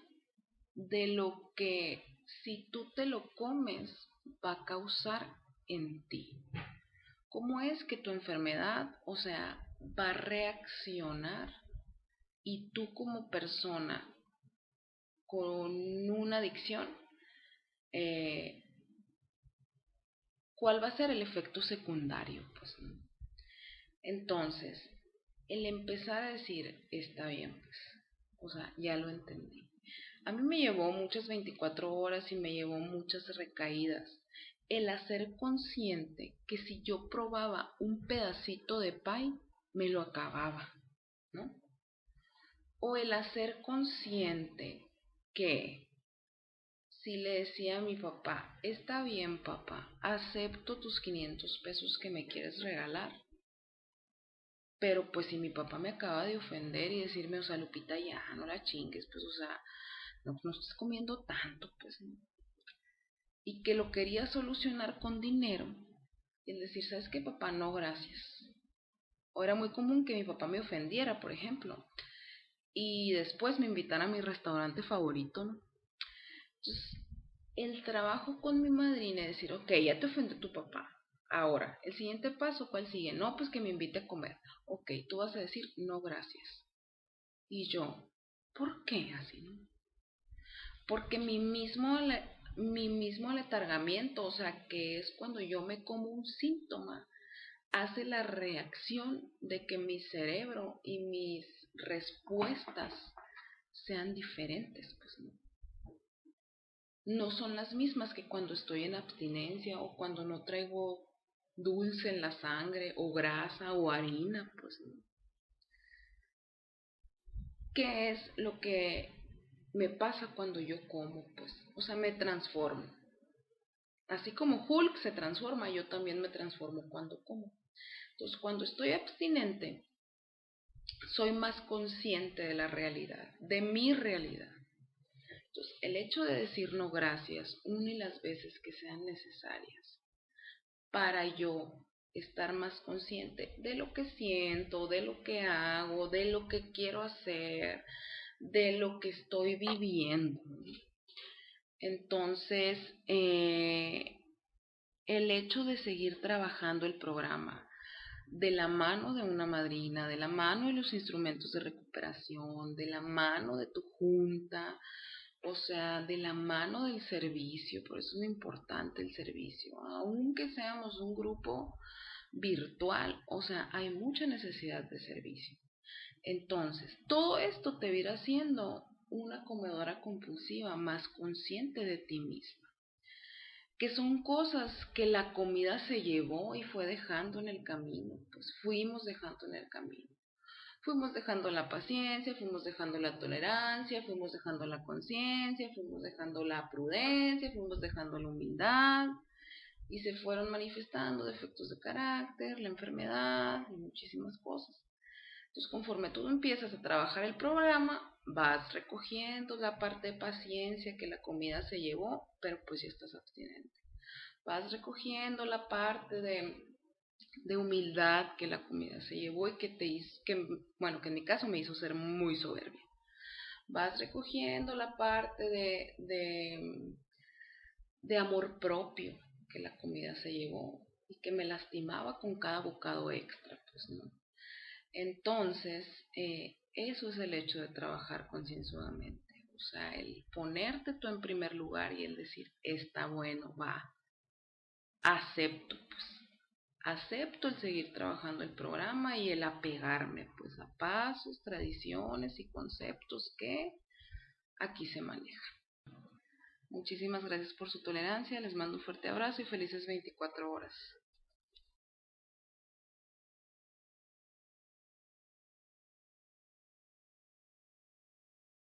de lo que si tú te lo comes va a causar en ti. ¿Cómo es que tu enfermedad, o sea, va a reaccionar y tú como persona con una adicción, eh, cuál va a ser el efecto secundario? Pues, ¿no? Entonces, el empezar a decir, está bien, pues, o sea, ya lo entendí. A mí me llevó muchas 24 horas y me llevó muchas recaídas. El hacer consciente que si yo probaba un pedacito de pie, me lo acababa, ¿no? O el hacer consciente que si le decía a mi papá, está bien papá, acepto tus 500 pesos que me quieres regalar, pero pues si mi papá me acaba de ofender y decirme, o sea, Lupita, ya, no la chingues, pues, o sea, no estés comiendo tanto, pues, ¿no? Y que lo quería solucionar con dinero, y el decir, ¿sabes qué, papá? No, gracias. O era muy común que mi papá me ofendiera, por ejemplo, y después me invitara a mi restaurante favorito, ¿no? Entonces, el trabajo con mi madrina es decir, ok, ya te ofendió tu papá. Ahora, el siguiente paso, ¿cuál sigue? No, pues que me invite a comer. Ok, tú vas a decir, no, gracias. Y yo, ¿por qué así, no? Porque mi mismo aletargamiento, o sea, que es cuando yo me como un síntoma, hace la reacción de que mi cerebro y mis respuestas sean diferentes, pues no. No son las mismas que cuando estoy en abstinencia o cuando no traigo dulce en la sangre o grasa o harina, pues no. ¿Qué es lo que me pasa cuando yo como? Pues, o sea, me transformo. Así como Hulk se transforma, yo también me transformo cuando como. Entonces, cuando estoy abstinente, soy más consciente de la realidad, de mi realidad. Entonces, el hecho de decir no gracias una y las veces que sean necesarias para yo estar más consciente de lo que siento, de lo que hago, de lo que quiero hacer, de lo que estoy viviendo. Entonces, el hecho de seguir trabajando el programa de la mano de una madrina, de la mano de los instrumentos de recuperación, de la mano de tu junta, o sea, de la mano del servicio, por eso es importante el servicio, aunque seamos un grupo virtual, o sea, hay mucha necesidad de servicio. Entonces, todo esto te va a ir haciendo una comedora compulsiva más consciente de ti misma, que son cosas que la comida se llevó y fue dejando en el camino, pues fuimos dejando en el camino. Fuimos dejando la paciencia, fuimos dejando la tolerancia, fuimos dejando la conciencia, fuimos dejando la prudencia, fuimos dejando la humildad y se fueron manifestando defectos de carácter, la enfermedad y muchísimas cosas. Entonces, conforme tú empiezas a trabajar el programa, vas recogiendo la parte de paciencia que la comida se llevó, pero pues ya estás abstinente. Vas recogiendo la parte de humildad que la comida se llevó y que te hizo, bueno, que en mi caso me hizo ser muy soberbia. Vas recogiendo la parte de amor propio que la comida se llevó y que me lastimaba con cada bocado extra, pues no. Entonces, eso es el hecho de trabajar concienzudamente. O sea, el ponerte tú en primer lugar y el decir, está bueno, va, acepto, pues. Acepto el seguir trabajando el programa y el apegarme, pues, a pasos, tradiciones y conceptos que aquí se manejan. Muchísimas gracias por su tolerancia, les mando un fuerte abrazo y felices 24 horas.